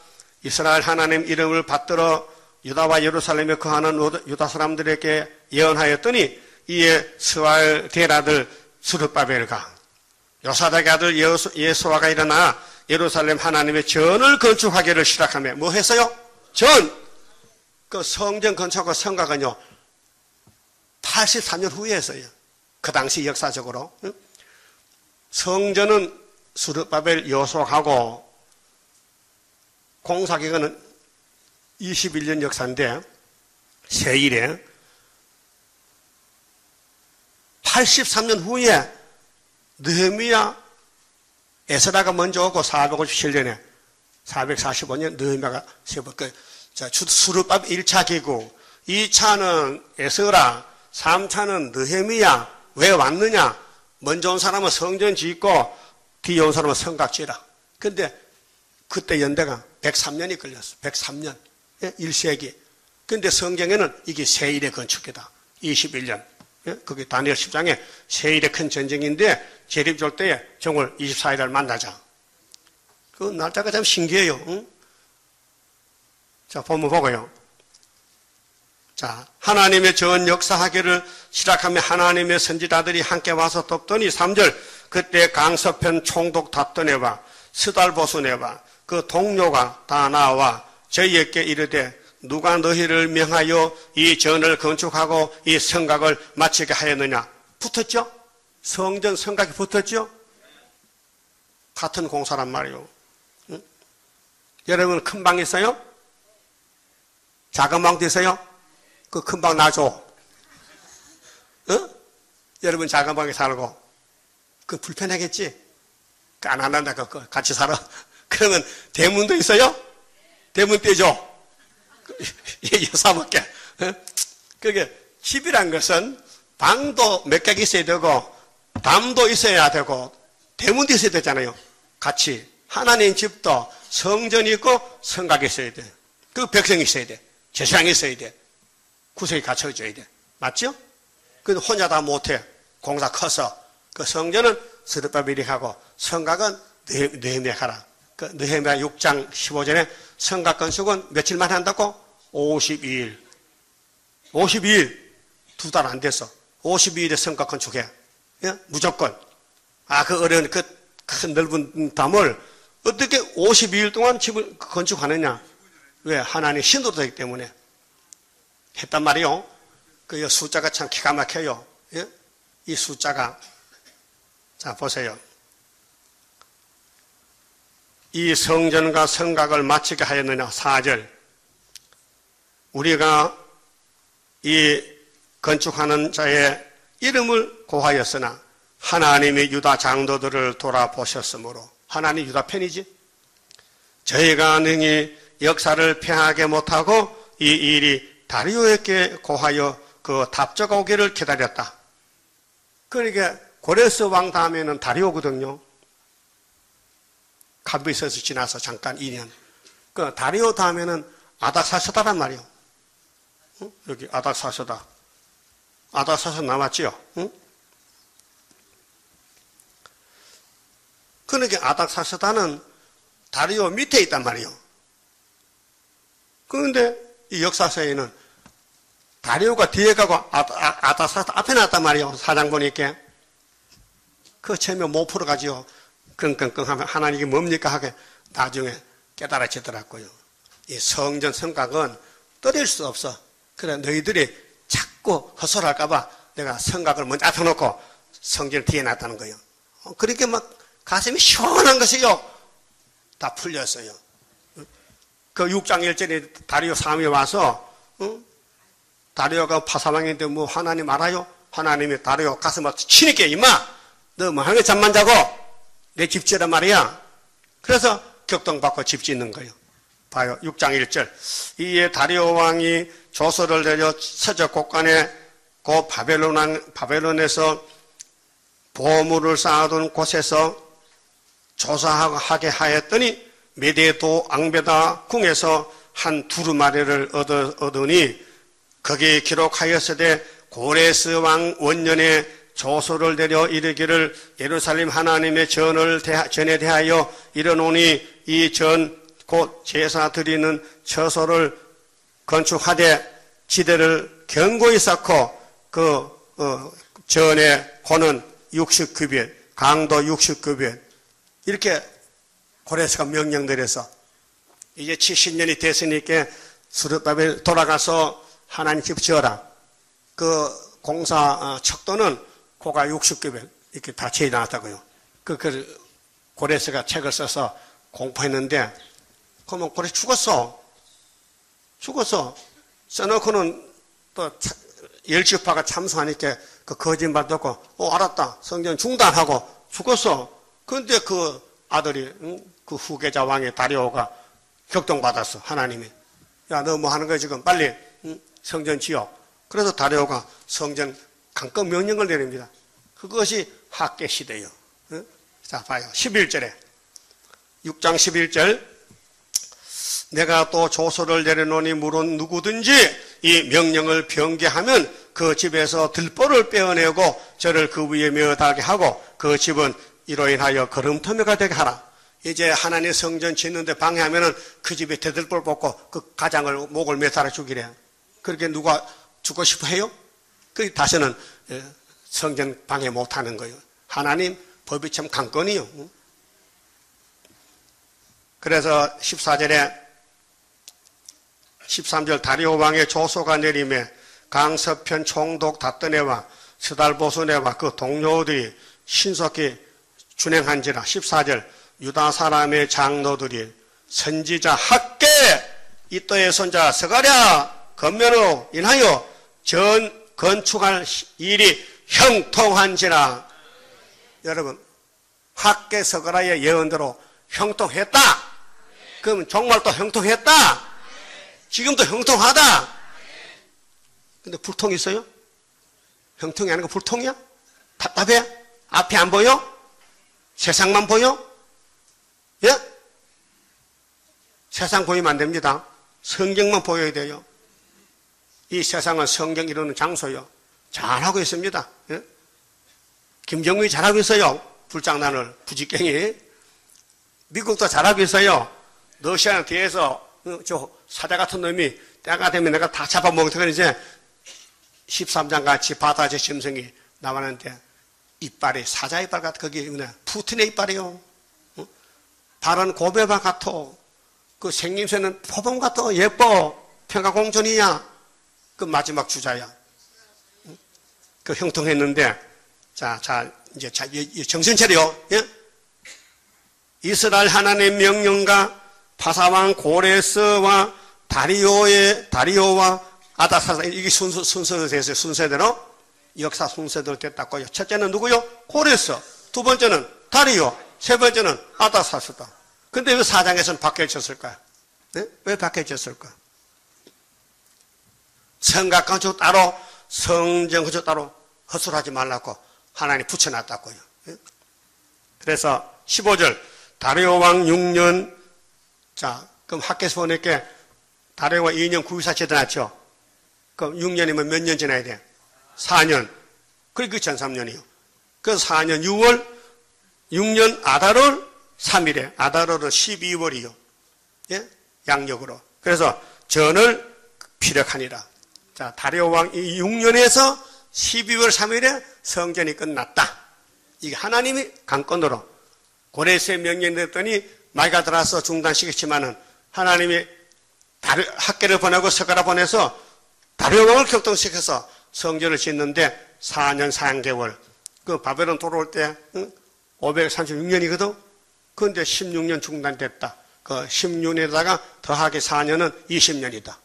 이스라엘 하나님 이름을 받들어 유다와 예루살렘에 거하는 유다 사람들에게 예언하였더니 이에 스왈 대라들 스룹바벨과 요사닥의 아들 예수아가 일어나 예루살렘 하나님의 전을 건축하기를 시작하며 뭐 했어요? 전! 그 성전 건축과 성곽은요 83년 후에 했어요. 그 당시 역사적으로. 성전은 스룹바벨 요소하고 공사기간은 21년 역사인데 세일에 83년 후에 느헤미야 에스라가 먼저 오고 457년에 445년 느헤미야가 세웠고 스룹바벨 1차 기구 2차는 에스라 3차는 느헤미야 왜 왔느냐 먼저 온 사람은 성전 짓고 뒤에 온 사람은 성곽 지으라. 근데 그때 연대가 103년이 걸렸어. 103년. 1세기. 근데 성경에는 이게 세일의 건축이다. 21년. 그게 다니엘 10장에 세일의 큰 전쟁인데 재림절 때에 정월 24일을 만나자. 그 날짜가 참 신기해요. 응? 자, 본문 보고요. 자, 하나님의 전 역사하기를 시작하며 하나님의 선지자들이 함께 와서 돕더니 3절 그때 강서편 총독 답더네와 스달보스네와 그 동료가 다 나와 저희에게 이르되 누가 너희를 명하여 이 전을 건축하고 이 성곽을 마치게 하였느냐. 붙었죠? 성전 성곽이 붙었죠? 같은 공사란 말이요. 응? 여러분 큰 방 있어요? 작은 방도 있어요? 그 큰 방 놔줘. 어? 여러분 작은 방에 살고 그 불편하겠지? 안 한다 그거 같이 살아. 그러면 대문도 있어요? 대문 떼줘. 여사 먹게. 어? 그게 집이란 것은 방도 몇 개가 있어야 되고 담도 있어야 되고 대문도 있어야 되잖아요. 같이 하나님 집도 성전이 있고 성곽이 있어야 돼. 그 백성이 있어야 돼. 제사장이 있어야 돼. 구석이 갖춰져야 돼. 맞죠? 근데 혼자 다 못해. 공사 커서. 그 성전은 스룹바벨이 하고 성곽은 느헤미야가 하라. 그 느헤미야 6장 15절에 성곽 건축은 며칠만 한다고? 52일. 52일. 2달 안 됐어. 52일에 성곽 건축해. 예? 무조건. 그 어려운 그 큰 넓은 담을 어떻게 52일 동안 집을 건축하느냐? 왜? 하나님 신도되기 때문에 했단 말이요. 그 숫자가 참 기가 막혀요. 예? 이 숫자가 자 보세요. 이 성전과 성곽을 마치게 하였느냐? 4절. 우리가 이 건축하는 자의 이름을 고하였으나 하나님이 유다 장로들을 돌아보셨으므로 하나님 유다 편이지. 저희가 능히 역사를 폐하게 못하고 이 일이 다리오에게 고하여 그 답조가 오기를 기다렸다. 그러니까 고레스 왕 다음에는 다리오거든요. 감비서에서 지나서 잠깐 2년. 그 다리오 다음에는 아닥사스다란 말이요. 응? 여기 아닥사스다. 아닥사스 남았지요. 응? 그러니까 아닥사스다는 다리오 밑에 있단 말이요. 그런데 이 역사서에는 다리오가 뒤에 가고 아닥사스다 앞에 놨단 말이요. 사장 보니까. 그 처음에 못 풀어가지고 끙끙끙 하면 하나님이 뭡니까 하게 나중에 깨달아지더라고요. 이 성전 성곽은 떨릴 수 없어. 그래 너희들이 자꾸 헛소리할까봐 내가 성곽을 먼저 앞에 놓고 성전을 뒤에 놨다는 거예요. 그렇게 막 가슴이 시원한 것이요. 다 풀렸어요. 그 6장 1절에 다리오 3이 와서 다리오가 파사왕인데 뭐 하나님 알아요? 하나님이 다리오 가슴을 치니까 임마 너 뭐 하는 거 잠만 자고 내 집 지으란 말이야. 그래서 격동받고 집 짓는 거예요. 봐요. 6장 1절. 이에 다리오 왕이 조서를 내려 서적 곳간에 그 바벨론에서 보물을 쌓아둔 곳에서 조사하게 하였더니 메데도 앙베다 궁에서 한 두루마리를 얻으니 거기에 기록하였으되 고레스 왕 원년에 조서를 내려 이르기를 예루살렘 하나님의 전에 대하여 이르노니 이 전 곧 제사 드리는 처소를 건축하되 지대를 견고히 쌓고 그 전에 고는 60규빗 강도 60규빗 이렇게 고레스가 명령 내려서 이제 70년이 됐으니까 스룹바벨 돌아가서 하나님 집 지어라. 그 공사 척도는 고가 60규빗 이렇게 다 지어놨다고요. 그 고레스가 책을 써서 공포했는데 그러면 고레스 죽었어. 써놓고는 또 열지파가 참수하니까 그 거짓말 듣고 알았다. 성전 중단하고 죽었어. 그런데 그 아들이 그 후계자 왕의 다리오가 격동받았어. 하나님이. 야, 너 뭐 하는 거야 지금? 빨리 성전 지어. 그래서 다리오가 성전 강권 명령을 내립니다. 그것이 학계 시대예요. 자, 봐요. 11절에 6장 11절 내가 또 조서를 내려놓으니 물은 누구든지 이 명령을 변개하면 그 집에서 들보를 빼어내고 저를 그 위에 메어달게 하고 그 집은 이로 인하여 거름터미가 되게 하라. 이제 하나님 성전 짓는데 방해하면은 그 집에 대들보를 뽑고 그 가장을 목을 매달아 죽이래. 그렇게 누가 죽고 싶어 해요? 그 다시는 성전 방해 못하는 거예요. 하나님 법이 참 강권이요. 그래서 14절에 13절 다리오 왕의 조소가 내림에 강서편 총독 다뜨네와 스달보스네와 그 동료들이 신속히 준행한지라. 14절 유다 사람의 장로들이 선지자 학계 이또의 손자 스가랴 건면으로 인하여 전 건축할 일이 형통한지라. 여러분 학계 스가랴의 예언대로 형통했다. 그럼 정말 또 형통했다. 지금도 형통하다. 근데 불통이 있어요? 형통이 아니고 불통이야? 답답해? 앞이 안 보여? 세상만 보여? 예? 세상 보이면 안 됩니다. 성경만 보여야 돼요. 이 세상은 성경 이루는 장소요. 잘하고 있습니다. 예? 김정은이 잘하고 있어요. 불장난을, 부직갱이. 미국도 잘하고 있어요. 러시아는 뒤에서 저 사자 같은 놈이 때가 되면 내가 다 잡아먹을 이제 13장 같이 바다의 짐승이 나왔는데 이빨이 사자 이빨 같아. 거기 푸틴의 이빨이요. 발은 고배발 같아. 그 생김새는 포범 같아. 예뻐. 평화공존이야. 그 마지막 주자야. 그 형통했는데 이제 정신 차려. 예? 이스라엘 하나님의 명령과 파사왕 고레스와 다리오와 아다사사 이게 순서로 됐어요. 순서대로 역사 순서대로 됐다고요. 첫째는 누구요? 고레스. 두 번째는 다리오. 세 번째는 아다사스다. 근데 왜 사장에서는 바뀌어졌을까요? 네? 왜 바뀌어졌을까? 성곽건축 따로 성전건축 따로 헛소리하지 말라고 하나님 붙여놨다고요. 네? 그래서 15절 다리오 왕 6년 자 그럼 학교에서 보니까 다리오가 2년 914 지나왔죠. 그럼 6년이면 몇 년 지나야 돼? 4년. 그게 2003년이요. 그래서 4년 6월 6년 아달월 3일에 아달월은 12월이요. 예? 양력으로. 그래서 전을 피력하니라. 자, 다리오 왕 6년에서 12월 3일에 성전이 끝났다. 이게 하나님이 강권으로 고레스의 명령이 됐더니 마이가 들어서 중단시켰지만은 하나님이 학계를 보내고 석가라 보내서 다리오 왕을 격동시켜서 성전을 짓는데 4년 4개월. 그 바벨론 돌아올 때 536년이거든. 그런데 16년 중단됐다. 그 16년에다가 더하기 4년은 20년이다.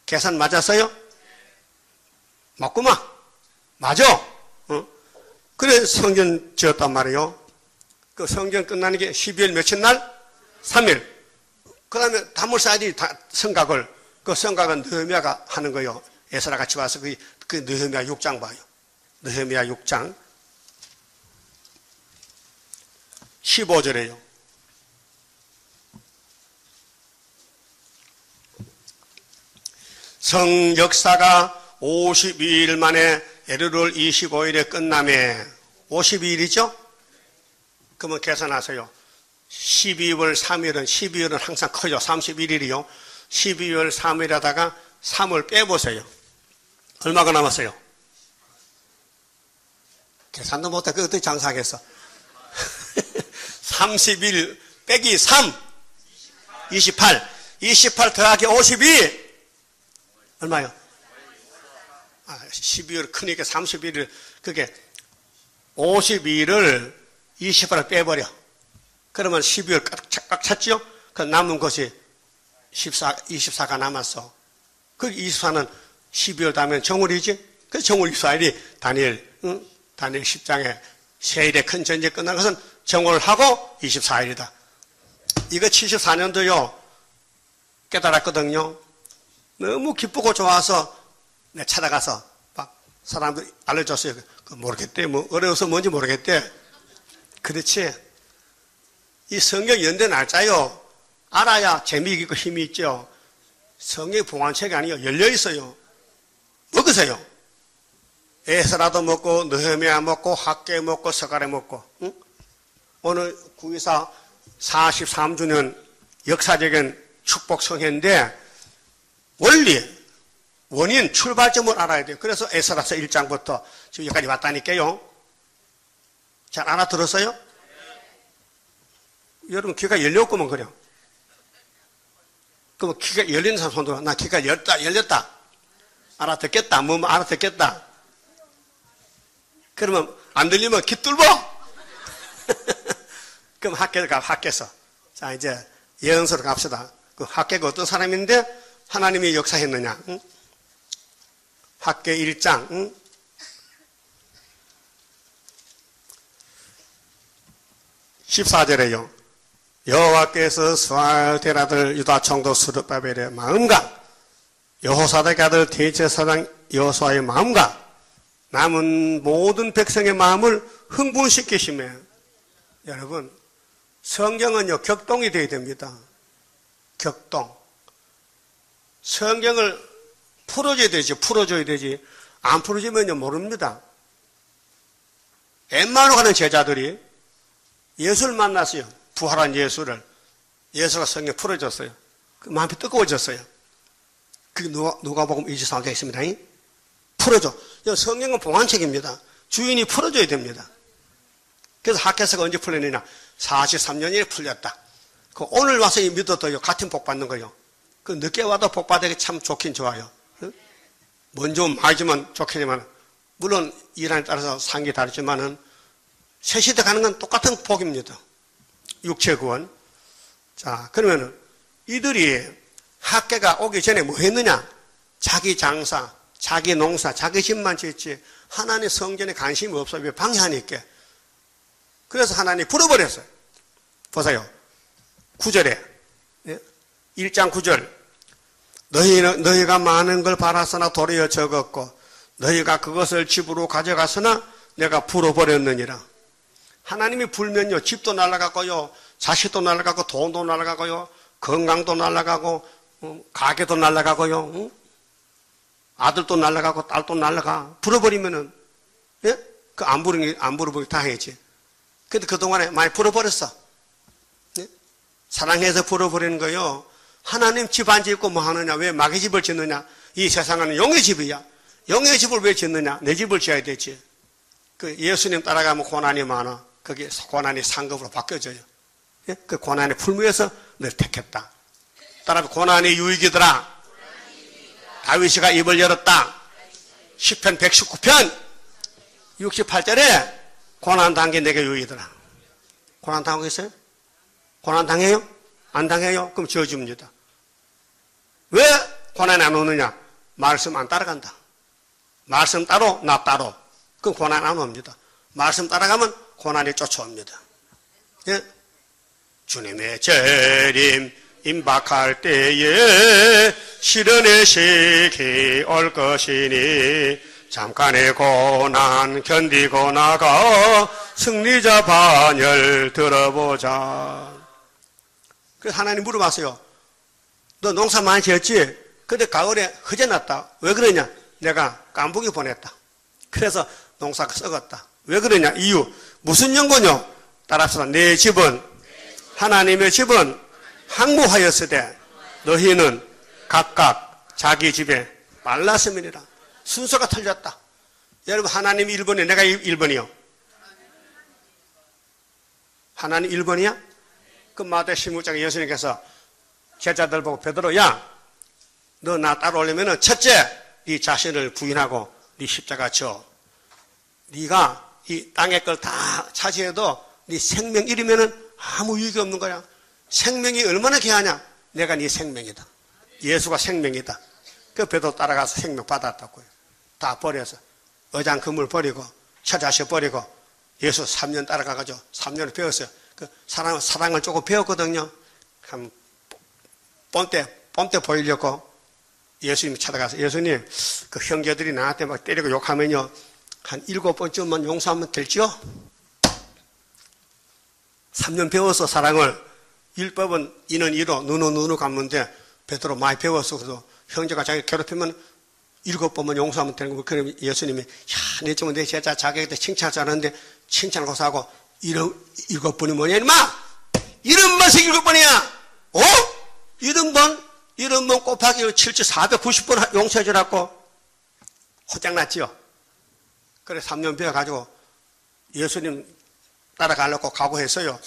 계산 맞았어요? 맞구만. 맞아. 그래 성전 지었단 말이에요. 그 성전 끝나는 게 12월 며칠 날? 3일. 그 다음에 담을 쌓아야지 성곽을. 그 성곽은 느헤미야가 하는 거예요. 에스라 같이 와서 그 느헤미야 6장 봐요. 느헤미야 6장 15절에요. 성 역사가 52일 만에 에르롤 25일에 끝나매 52일이죠? 그러면 계산하세요. 12월 3일은 12월은 항상 커요. 31일이요. 12월 3일에다가 3월 빼보세요. 얼마가 남았어요? 계산도 못해. 그거 어떻게 장사하겠어? 30일 빼기 3 28 28 더하기 52 얼마요? 12월 크니까 31일 그게 52일을 28을 빼버려. 그러면 12월 꽉 찼죠? 그 남은 것이 24가 남았어. 그 24는 12월 다음엔 정월이지? 그 정월 24일이 다니엘 10장에 세일의 큰 전쟁 끝난 것은 정월하고 24일이다. 이거 74년도요. 깨달았거든요. 너무 기쁘고 좋아서 내가 찾아가서 막 사람들 알려줬어요. 모르겠대. 뭐 어려워서 뭔지 모르겠대. 그렇지. 이 성경 연대 날짜요. 알아야 재미있고 힘이 있죠. 성경 봉안책이 아니에요. 열려있어요. 먹으세요. 에스라도 먹고 느헤미야 먹고 학개 먹고 서가래 먹고 응? 오늘 924 43주년 역사적인 축복 성회인데 원리 원인 출발점을 알아야 돼요. 그래서 에스라서 1장부터 지금 여기까지 왔다니까요. 잘 알아들었어요? 여러분 귀가 열렸구만 그래요. 그럼 귀가 열리는 사람 손 들어. 나 귀가 열렸다. 알아듣겠다. 뭐 알아듣겠다. 그러면 안 들리면 귀 뚫어. 그럼 학교에서 자 이제 예언서로 갑시다. 그 학교가 어떤 사람인데 하나님이 역사했느냐? 응? 학교 1장 응? (14절에요) 여호와께서 스알델 아들 유다 총독 스룹바벨의 마음과 여호사닥의 아들 대제사장 여호수아의 마음과 남은 모든 백성의 마음을 흥분시키시며, 여러분 성경은요 격동이 되어야 됩니다. 격동. 성경을 풀어줘야 되지, 풀어줘야 되지. 안 풀어주면요 모릅니다. 엠마오 가는 제자들이 예수를 만났어요. 부활한 예수를. 예수가 성경 풀어줬어요. 그 마음이 뜨거워졌어요. 그게 누가복음 24장에 있습니다. 풀어줘. 성경은 봉안책입니다. 주인이 풀어줘야 됩니다. 그래서 학개서가 언제 풀렸느냐? 43년이 풀렸다. 그 오늘 와서 믿어도요 같은 복 받는 거예요. 그 늦게 와도 복 받는 게 참 좋긴 좋아요. 먼저 많이 주면 좋겠지만, 물론 일환에 따라서 상이 다르지만은 새 시대 가는 건 똑같은 복입니다. 육체 구원. 자, 그러면은 이들이 학개가 오기 전에 뭐 했느냐? 자기 장사, 자기 농사, 자기 집만 짓지 하나님 성전에 관심이 없어요. 왜? 방해하니까. 그래서 하나님이 풀어버렸어요. 보세요. 9절에 1장 9절, 너희가 많은 걸 바랐으나 도리어 적었고 너희가 그것을 집으로 가져갔으나 내가 풀어버렸느니라. 하나님이 불면요 집도 날아가고요, 자식도 날아가고, 돈도 날아가고요, 건강도 날아가고, 가게도 날아가고요, 아들도 날아가고 딸도 날아가. 불어버리면은, 예? 그 안 불어버리면 당해지. 근데 그동안에 많이 불어버렸어. 예? 사랑해서 불어버리는 거요. 하나님 집 안 짓고 뭐 하느냐? 왜 마귀 집을 짓느냐? 이 세상은 용의 집이야. 용의 집을 왜 짓느냐? 내 집을 지어야 되지. 그 예수님 따라가면 고난이 많아. 그게 고난이 상급으로 바뀌어져요. 예? 그 고난의 풀무에서 늘 택했다. 따라서 고난이 유익이더라. 다윗이가 입을 열었다. 시편 119편 68절에 고난 당한 게 내게 유익이더라. 고난 당하고 있어요? 고난 당해요? 안 당해요? 그럼 지어줍니다. 왜 고난이 안 오느냐? 말씀 안 따라간다. 말씀 따로, 나 따로. 그럼 고난 안 옵니다. 말씀 따라가면 고난이 쫓아옵니다. 예? 주님의 재림 임박할 때에 시련의 시기 올 것이니 잠깐의 고난 견디고 나가 승리자 반열 들어보자. 그래서 하나님 물어봤어요. 너 농사 많이 지었지? 근데 가을에 허전났다. 왜 그러냐? 내가 깐부기 보냈다. 그래서 농사가 썩었다. 왜 그러냐? 이유. 무슨 연고냐? 따라서 내 집은, 하나님의 집은 항무하였으되 너희는 각각 자기 집에 말랐음이니라. 순서가 틀렸다. 여러분, 하나님 1번이야? 내가 1번이요? 하나님 1번이야? 그 마태 16장에 예수님께서 제자들 보고 베드로, 야, 너 나 따라오려면 첫째, 네 자신을 부인하고 네 십자가 져. 네가 이 땅의 걸 다 차지해도 네 생명 잃으면 아무 유익이 없는 거야. 생명이 얼마나 귀하냐? 내가 네 생명이다. 예수가 생명이다. 그 베드로 따라가서 생명 받았다고요. 다 버려서 어장 그물 버리고 처자식 버리고 예수 3년 따라가가지고 3년을 배웠어요. 그 사랑을 조금 배웠거든요. 한 뽐때 보이려고 예수님이 찾아가서, 예수님, 그 형제들이 나한테 막 때리고 욕하면요, 한 7번쯤만 용서하면 될지요? 3년 배워서 사랑을, 율법은 이는 이로, 눈은 눈으로 갚는데, 베드로 많이 배웠어. 그래서 형제가 자기 괴롭히면 7번만 용서하면 되는 거고, 그럼 예수님이, 야, 내 좀 내 제자 자기한테 칭찬하지 않았는데, 칭찬을 고사하고, 7번이 뭐냐, 임마! 70번씩 7번이야! 어? 70번 곱하기 7주 490번 용서해 주라고 호장났지요. 그래 3년 배워가지고 예수님 따라가려고 각오했어요.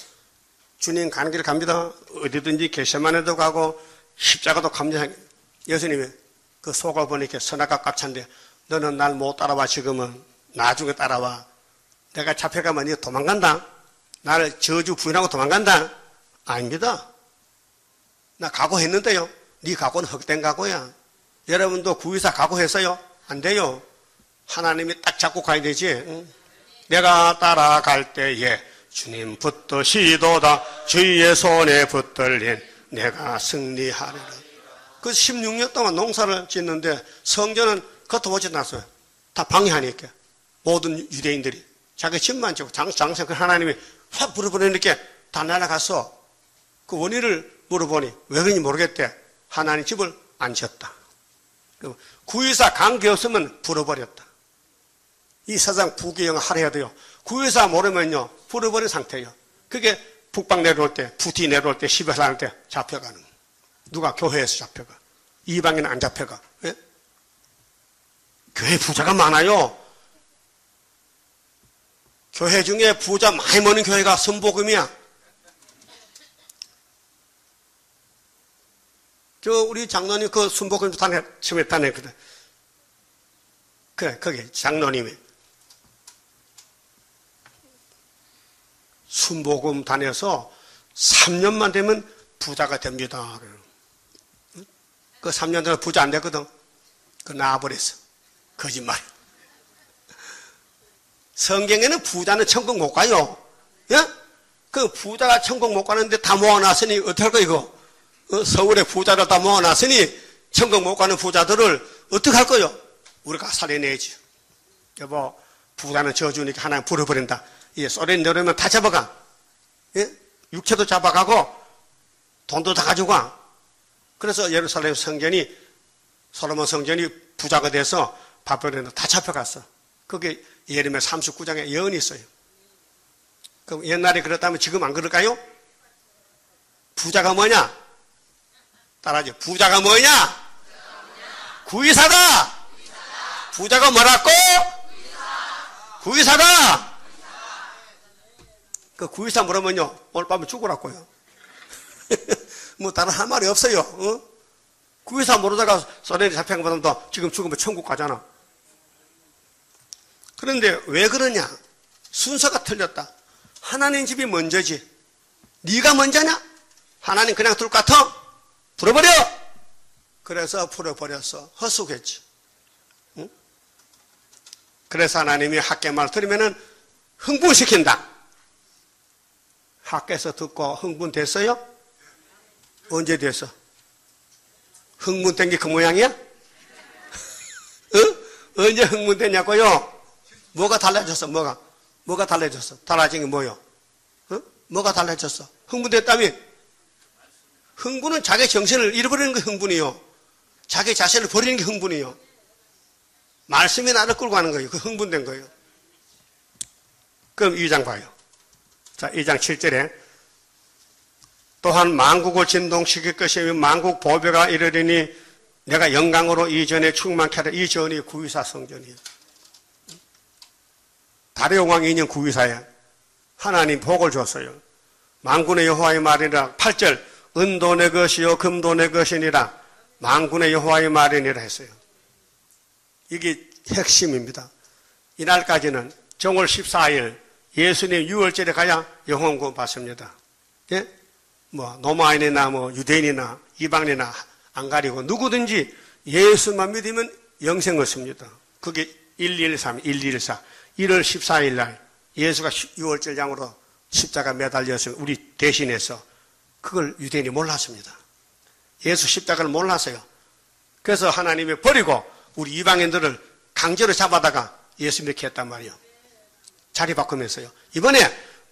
주님 가는 길 갑니다. 어디든지 겟세마네도 가고 십자가도 갑니다. 예수님이 그 속을 보니까 선악과 깝찬데, 너는 날 못 따라와. 지금은 나중에 따라와. 내가 잡혀가면 니 도망간다. 나를 저주 부인하고 도망간다. 아닙니다. 나 각오했는데요. 네 각오는 헛된 각오야. 여러분도 구의사 각오했어요? 안 돼요. 하나님이 딱 잡고 가야 되지. 응? 내가 따라갈 때에 주님 붙드시도다. 주의 손에 붙들린 내가 승리하리라. 그 16년 동안 농사를 짓는데 성전은 겉어보지도 않았어요. 다 방해하니까. 모든 유대인들이. 자기 집만 지고 장세 그 하나님이 확 불어버리니까 다 날아가서 그 원인을 물어보니 왜 그런지 모르겠대. 하나님 집을 안 지었다. 구유사 관계 없으면 불어버렸다. 이 세상 부귀영 하려야 돼요. 구유사 모르면요 불어버린 상태예요. 그게 북방 내려올 때, 부티 내려올 때, 시베리아 할 때 잡혀가는 거예요. 누가 교회에서 잡혀가. 이방인은 안 잡혀가. 예? 교회 부자가 많아요. 교회 중에 부자 많이 모는 교회가 선복음이야. 우리 장로님 그 순복음 처음에 다녔거든. 그래, 거기 장로님이. 순복음 다녀서 3년만 되면 부자가 됩니다. 그 3년 전에 부자 안 됐거든. 그 나와버렸어. 거짓말. 성경에는 부자는 천국 못 가요. 예? 그 부자가 천국 못 가는데 다 모아놨으니 어떡할 거 이거? 서울에 부자를 다 모아놨으니 천국 못 가는 부자들을 어떡할 거요? 우리가 살려내야지. 여보, 부자는 저주니까 하나님 불어버린다. 예, 소리 내려면 다 잡아가. 예? 육체도 잡아가고 돈도 다 가지고 가. 그래서 예루살렘 성전이 솔로몬 성전이 부자가 돼서 바벨론에 다 잡혀갔어. 그게 예레미야 39장에 예언이 있어요. 그럼 옛날에 그랬다면 지금 안 그럴까요? 부자가 뭐냐? 따라하죠. 부자가 뭐냐? 구의사다. 부자가 뭐라고? 구의사다. 그 구의사 물으면요 오늘 밤에 죽으라고요. 뭐 다른 할 말이 없어요. 어? 구의사 모르다가 소련이 잡힌 것보다 지금 죽으면 천국 가잖아. 그런데 왜 그러냐? 순서가 틀렸다. 하나님 집이 먼저지. 네가 먼저냐? 하나님 그냥 둘 것 같아? 풀어버려! 그래서 풀어버렸어. 헛수겠지. 응? 그래서 하나님이 학계 말 들으면은 흥분시킨다. 학계에서 듣고 흥분됐어요? 언제 됐어? 흥분된 게 그 모양이야? 응? 언제 흥분됐냐고요? 뭐가 달라졌어? 뭐가 달라졌어? 달라진 게 뭐요? 응? 뭐가 달라졌어? 흥분됐다며? 흥분은 자기 정신을 잃어버리는 게 흥분이요. 자기 자신을 버리는 게 흥분이요. 말씀이 나를 끌고 가는 거예요. 그 흥분된 거예요. 그럼 2장 봐요. 자, 2장 7절에 또한 만국을 진동시킬 것이며 만국 보배가 이르리니 내가 영광으로 이전에 충만케 하라. 이 전이 구위사 성전이에요. 다리오 왕 2년 구위사에 하나님 복을 줬어요. 만군의 여호와의 말이라. 8절 은도 내 것이요 금도 내 것이니라. 만군의 여호와의 말이니라 했어요. 이게 핵심입니다. 이날까지는 정월 14일 예수님 6월절에 가야 영혼 구원 받습니다. 예? 뭐 노마인이나 뭐 유대인이나 이방인이나 안 가리고 누구든지 예수만 믿으면 영생 얻습니다. 그게 113, 114. 1월 14일 날 예수가 6월절 장으로 십자가 매달렸으면 우리 대신해서 그걸 유대인이 몰랐습니다. 예수 십자가를 몰랐어요. 그래서 하나님이 버리고 우리 이방인들을 강제로 잡아다가 예수 믿게 했단 말이에요. 자리 바꾸면서요. 이번에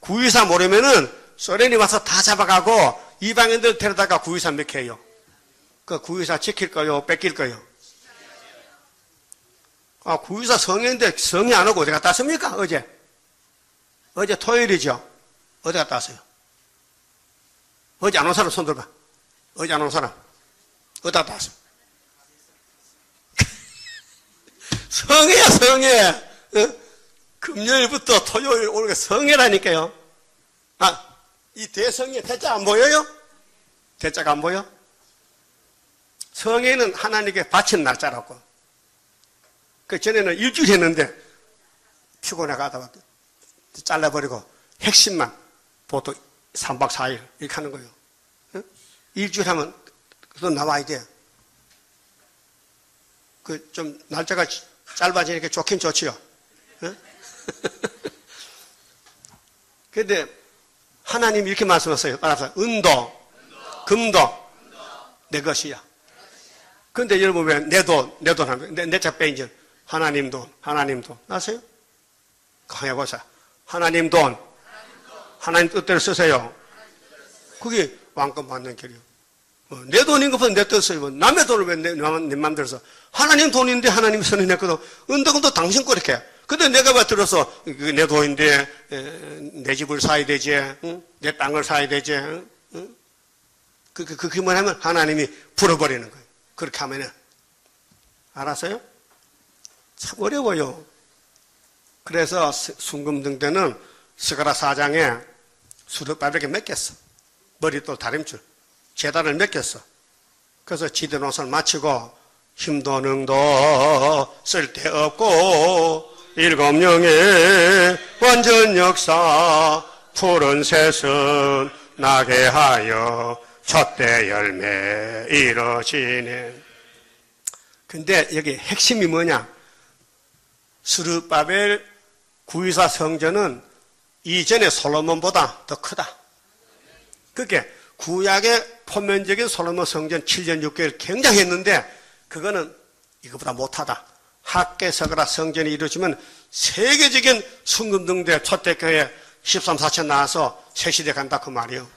구위사 모르면은 소련이 와서 다 잡아가고 이방인들 데려다가 구위사 믿게 해요. 그 구위사 지킬 거요? 뺏길 거요? 아, 구위사 성인인데 성이 안 오고 어디 갔다 왔습니까? 어제 토요일이죠? 어디 갔다 왔어요? 어제 안 온 사람 손 들어봐. 어제 안 온 사람. 어디 갔다 왔어? 성해야, 성해. 어? 금요일부터 토요일 오늘 성해라니까요. 아, 이 대성에 대자 안 보여요? 대자가 안 보여? 성해는 하나님께 바친 날짜라고. 그 전에는 일주일 했는데 피곤해 가다가 잘라버리고 핵심만 보통 3박 4일 이렇게 하는 거예요. 응? 일주일 하면 또 나와야 돼. 그 좀 날짜가 짧아지니까 좋긴 좋지요. 응? 그런데 하나님이 이렇게 말씀하셨어요. 따라서 은도, 금도 내 것이야. 근데 여러분 왜 내 돈 하면 내 차 빼인지 하나님 돈 아세요? 해보자. 하나님 돈, 하나님 뜻대로 쓰세요. 그게 왕권 받는 길이요. 내 돈인 것보다 내 뜻을 남의 돈을 왜 내 맘대로 써? 하나님 돈인데 하나님 선언했거든. 언덕은 당신 거 이렇게. 근데 내가 왜 들어서 내 돈인데 내 집을 사야 되지, 응? 내 땅을 사야 되지. 응? 그렇게 하면 하나님이 불어버리는 거예요. 그렇게 하면은 알았어요? 참 어려워요. 그래서 순금등 때는 스가랴 4장에 수르바벨에게 맡겼어. 머리돌 다림줄 제단을 맡겼어. 그래서 지대 노선을 마치고 힘도 능도 쓸데없고 일곱 영의 완전 역사 푸른 새순 나게 하여 첫대 열매 이뤄지네. 근데 여기 핵심이 뭐냐? 스룹바벨 구이사 성전은 이전의 솔로몬보다 더 크다. 그게 구약의 포면적인 솔로몬 성전 7년 6개월 굉장했는데 그거는 이거보다 못하다. 학계 서가라 성전이 이루어지면 세계적인 순금등대 초대교회 13, 14천 나와서 새 시대 간다 그 말이요.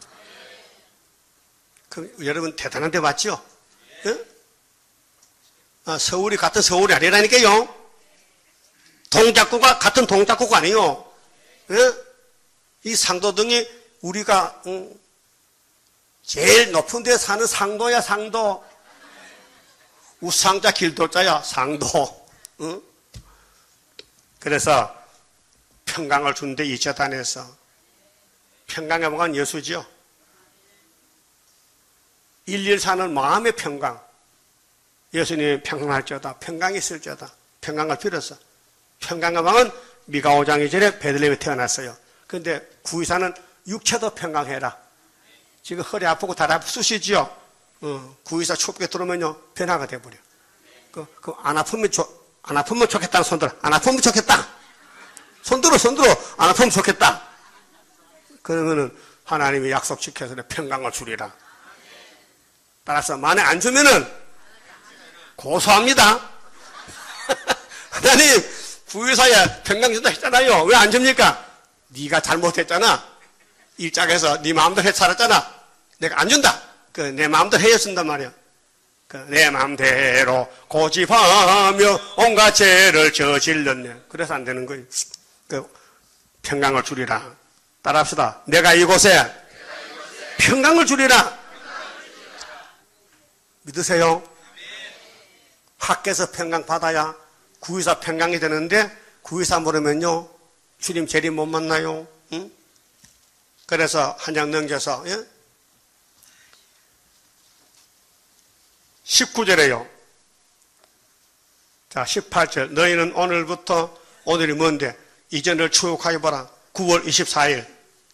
그럼 여러분 대단한 데 맞죠? 예? 서울이 같은 서울이 아니라니까요. 동작구가 같은 동작구가 아니에요. 예? 이 상도등이 우리가 제일 높은 데 사는 상도야 상도. 우상자 길도자야 상도. 응? 그래서 평강을 준대 이 재단에서. 평강에 뭐가 예수죠. 114는 마음의 평강. 예수님이 평강할지어다. 평강이 있을지어다. 평강을 빌었어. 평강의 왕은 미가 5장 2절에 베들레헴에 태어났어요. 그런데 구이사는 육체도 평강해라. 지금 허리 아프고 다리 아프고 쑤시지요. 구이사 촉벽에 들어오면요 변화가 돼버려. 안 아프면 좋겠다는 손들어. 안 아프면 좋겠다. 손들어. 안 아프면 좋겠다. 그러면은 하나님이 약속 지켜서 평강을 주리라. 따라서 만에 안 주면은 고소합니다. 하나님 구유사야 평강 준다 했잖아요. 왜 안 줍니까? 네가 잘못했잖아. 일장에서 네 마음대로 해 살았잖아. 내가 안 준다. 내 마음대로 해줬단 말이야. 내 마음대로 고집하며 온갖 죄를 저질렀네. 그래서 안 되는 거예요. 평강을 주리라. 따라합시다. 내가 이곳에 평강을 주리라. 믿으세요? 학교에서 평강 받아야 구의사 평강이 되는데 구의사 모르면요 주님 재림 못 만나요. 응? 그래서 한 장 넘겨서 19절에요. 자 18절 너희는 오늘부터 오늘이 뭔데 이전을 추억하여 보라. 9월 24일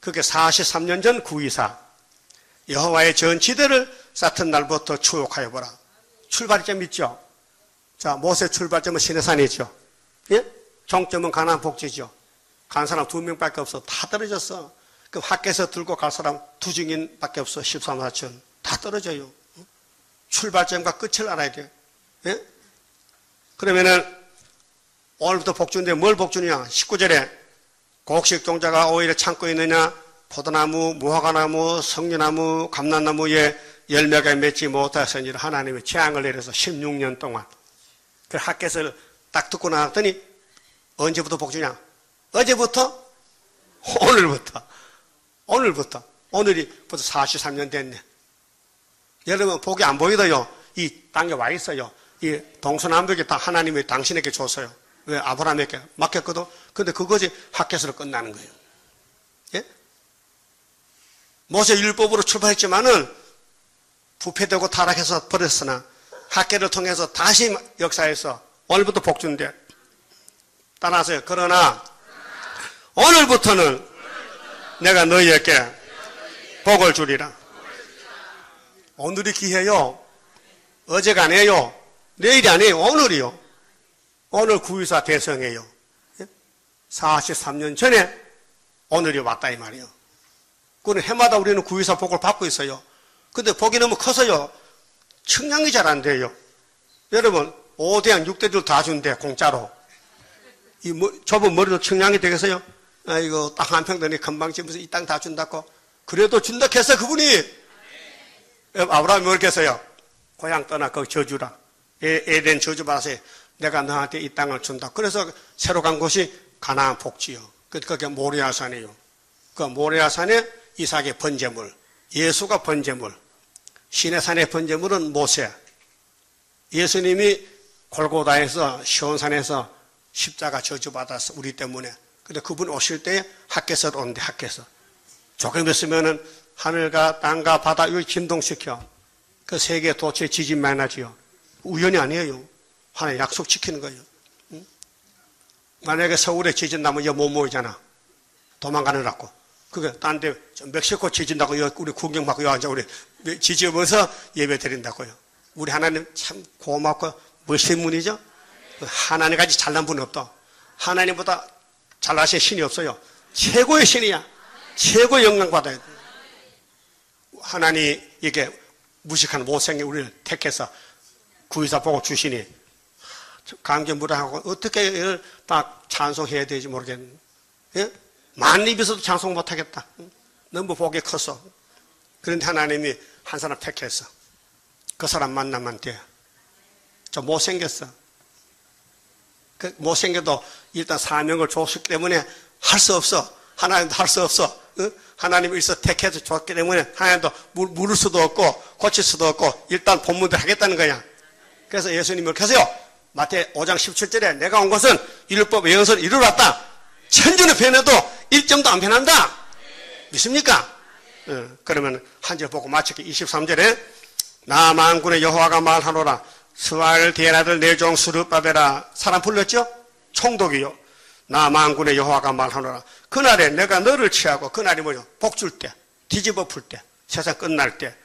그게 43년 전 구의사 여호와의 전지대를 쌓던 날부터 추억하여 보라. 출발점 있죠. 자 모세 출발점은 시내산이죠. 예? 종점은 가나안 복지죠. 간 사람 2명밖에 없어. 다 떨어졌어. 그럼 학교에서 들고 갈 사람 2증인밖에 없어. 13, 14천 다 떨어져요. 출발점과 끝을 알아야 돼요. 예? 그러면은 오늘부터 복주인데 뭘 복주냐? 19절에 곡식 종자가 오히려 참고 있느냐? 포도나무, 무화과나무, 석류나무, 감람나무에 열매가 맺지 못하였으니 하나님이 재앙을 내려서 16년 동안 그 학교에서 딱 듣고 나왔더니 언제부터 복주냐? 어제부터? 오늘부터. 오늘이 벌써 43년 됐네. 여러분 복이 안 보이더요. 이 땅에 와 있어요. 이 동서남북이 다 하나님이 당신에게 줬어요. 왜? 아브라함에게 맡겼거든. 근데 그것이 학교에서 끝나는 거예요. 예? 모세 율법으로 출발했지만은 부패되고 타락해서 버렸으나 학교를 통해서 다시 역사에서 오늘부터 복주인데 따라서요. 그러나 오늘부터는 내가 너희에게 복을 주리라. 오늘이 기회요. 어제가 아니에요. 내일이 아니에요. 오늘이요. 오늘 구의사 대성이에요. 43년 전에 오늘이 왔다 이 말이에요. 그는 해마다 우리는 구의사 복을 받고 있어요. 근데 복이 너무 커서요. 측량이 잘 안 돼요. 여러분 5대양 6대들 다 준대 공짜로. 이 좁은 머리도 청량이 되겠어요? 이거 딱 한 평 되니 금방 집에서 이 땅 다 준다고. 그래도 준다 했어 그분이. 아브라함이 뭘 했어요? 고향 떠나 거기 저주라. 에덴 저주 받아서 내가 너한테 이 땅을 준다. 그래서 새로 간 곳이 가나안 복지요. 그게 모리아산이에요. 그 모리아산에 이삭의 번제물, 예수가 번제물, 시내산의 번제물은 모세. 예수님이 골고다에서 시온산에서 십자가 저주받아서 우리 때문에. 근데 그분 오실 때 학개서 온대 학개서. 조금 있으면은 하늘과 땅과 바다 이걸 진동시켜. 그 세계 도처에 지진 많이 나지요. 우연이 아니에요. 하나님 약속 지키는 거예요. 응? 만약에 서울에 지진 나면 여기 못 모이잖아. 도망가느라고. 그게 딴 데 멕시코 지진 나고 우리 구경받고 여기 앉아 우리 지지면서 예배 드린다고요. 우리 하나님 참 고맙고 멋있는 분이죠. 하나님까지 잘난 분은 없다. 하나님보다 잘나신 신이 없어요. 최고의 신이야. 최고의 영광 받아야 돼. 하나님 이게 무식한 못생긴 우리를 택해서 구의사 보고 주시니 감개무량하고 어떻게 이걸 딱 찬송해야 되지 모르겠네. 예? 만 입에서도 찬송 못하겠다. 너무 복이 컸어. 그런데 하나님이 한 사람 택해서 그 사람 만나면 돼. 저 못생겼어. 그 못생겨도 일단 사명을 줬기 때문에 할 수 없어. 하나님도 할 수 없어. 하나님이 일서 택해서 줬기 때문에 하나님도 물을 수도 없고 고칠 수도 없고 일단 본문대로 하겠다는 거야. 그래서 예수님이 이렇게 하세요. 마태 5장 17절에 내가 온 것은 율법의 영성을 이루러 왔다. 천주는 변해도 1점도 안 변한다. 믿습니까? 그러면 한 절 보고 마치기 23절에 나 만군의 여호와가 말하노라. 스왈 디에나들 내 종 스룹바벨아. 사람 불렀죠? 총독이요. 나 만군의 여호와가 말하노라. 그날에 내가 너를 취하고 그날이 뭐죠? 복 줄 때, 뒤집어 풀 때, 세상 끝날 때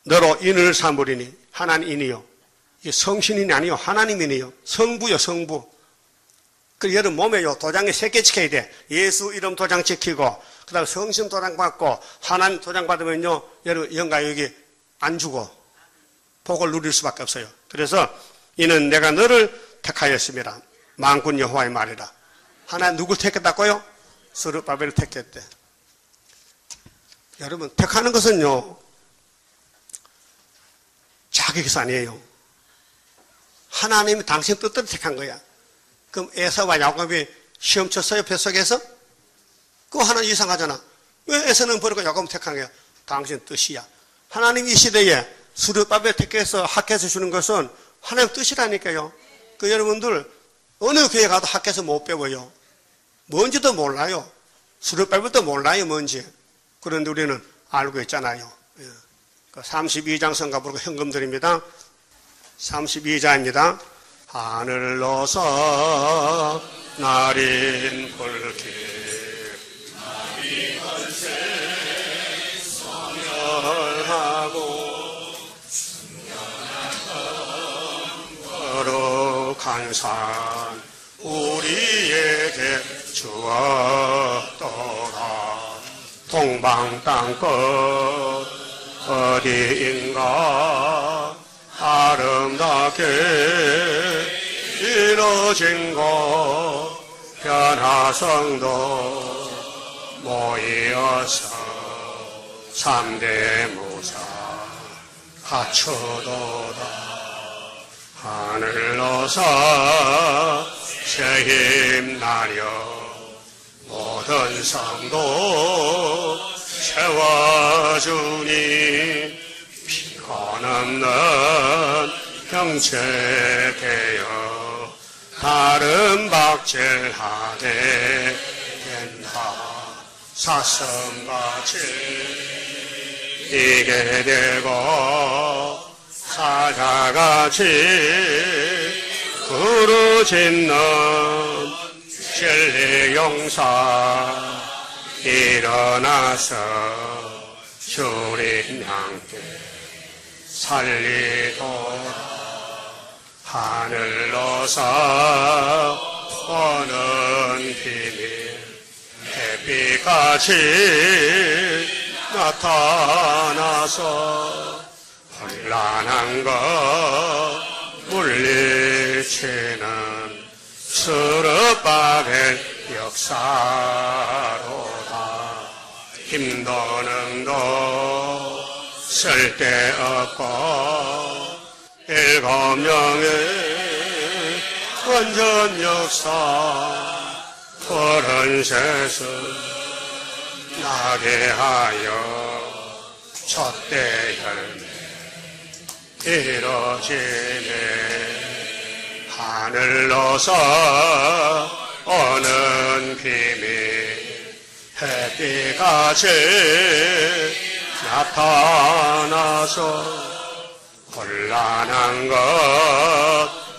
너로 인을 삼으리니 하나님이요. 이게 성신인이 아니요 하나님이니요. 성부요 성부. 그 여러분 몸에요 도장이 3개 찍혀야 돼. 예수 이름 도장 찍히고 그 다음에 성신 도장 받고 하나님 도장 받으면요 여러분 영가 여기 안 주고 복을 누릴 수밖에 없어요. 그래서 이는 내가 너를 택하였습니다. 만군 여호와의 말이라. 하나님 누굴 택했다고요? 스룹바벨을 택했대. 여러분 택하는 것은요 자격이 아니에요. 하나님이 당신 뜻대로 택한 거야. 그럼 에서와 야곱이 시험 쳤어요 뱃속에서? 그거 하나님 이상하잖아. 왜 에서는 버리고 야곱은 택한 거야? 당신 뜻이야. 하나님 이 시대에 스룹바벨 택해서 학교에서 주는 것은 하나님 뜻이라니까요. 그 여러분들 어느 교회 가도 학교에서 못 배워요. 뭔지도 몰라요. 스룹바벨도 몰라요 뭔지. 그런데 우리는 알고 있잖아요. 32장 성가 부르고 현금 드립니다. 32장입니다. 하늘로서 날인 불길 나비 걸새 소멸하고 승연한 거룩한 산 우리에게 주었더라. 동방 땅끝 어디인가 아름답게 이루어진 곳 변화성도 모이어서 3대 무사 갖추도다. 하늘로서 새 힘나려 모든 성도 채워주니 피곤없는 형체 되어 다른 박질하게 된다. 사슴같이 이게 되고 사자같이 부르짖는 진리 용사 일어나서 주님 함께 살리도다. 하늘로서 오는 비밀 햇빛같이 나타나서 혼란한 것 치는 스룹바벨 역사로다. 힘도 능도 쓸데없고 일곱 명의 완전 역사 푸른 세수 나게 하여 첫대 열매 이루어지네. 하늘로서 오는 비밀 햇빛같이 나타나서 곤란한 것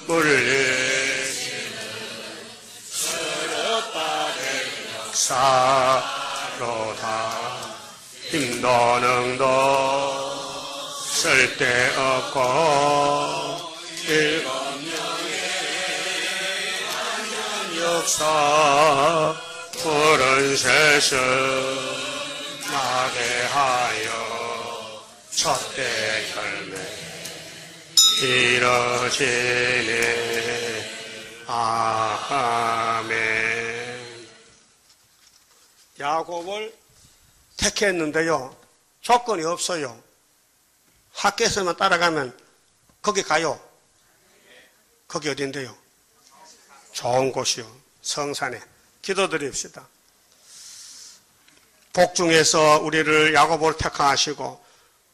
물리치는 스룹바벨 역사로다. 힘도 능도 쓸데없고 일곱 명의 완전 역사 푸른 세수 나게 하여 첫대 열매 이루어지네. 아멘. 야곱을 택했는데요, 조건이 없어요. 학교에서만 따라가면 거기 가요. 거기 어딘데요? 좋은 곳이요. 성산에. 기도드립시다. 복중에서 우리를 야곱을 택하시고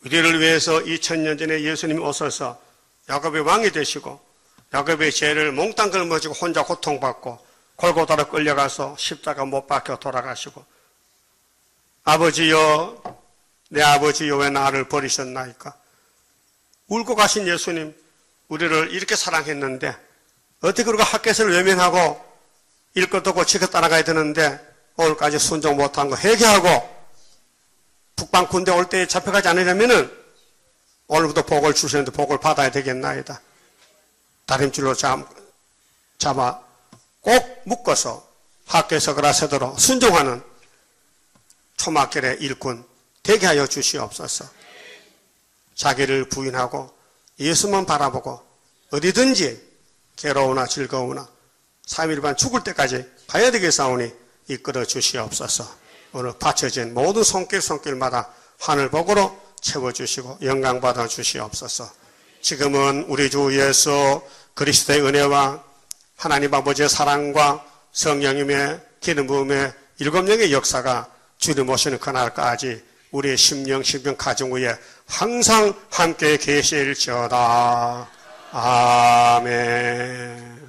우리를 위해서 2000년 전에 예수님이 오셔서 야곱의 왕이 되시고 야곱의 죄를 몽땅 걸머지고 혼자 고통받고 골고다로 끌려가서 십자가 못 박혀 돌아가시고 아버지여, 내 아버지여 왜 나를 버리셨나이까? 울고 가신 예수님, 우리를 이렇게 사랑했는데 어떻게 우리가 학교에서를 외면하고 일 것도 없고 지켜 따라가야 되는데 오늘까지 순종 못한 거 회개하고 북방 군대 올 때 잡혀가지 않으려면은 오늘부터 복을 주시는데 복을 받아야 되겠나이다. 다림줄로 잡아 꼭 묶어서 학교에서 그라세도록 순종하는 초막결의 일꾼 되게 하여 주시옵소서. 자기를 부인하고 예수만 바라보고 어디든지 괴로우나 즐거우나 3일반 죽을 때까지 가야 되겠사오니 이끌어 주시옵소서. 오늘 바쳐진 모든 손길마다 하늘복으로 채워주시고 영광받아 주시옵소서. 지금은 우리 주 예수 그리스도의 은혜와 하나님 아버지의 사랑과 성령님의 기름 부음의 일곱 영의 역사가 주님 오시는 그날까지 우리의 심령 가정 위에 항상 함께 계실지어다. 아멘.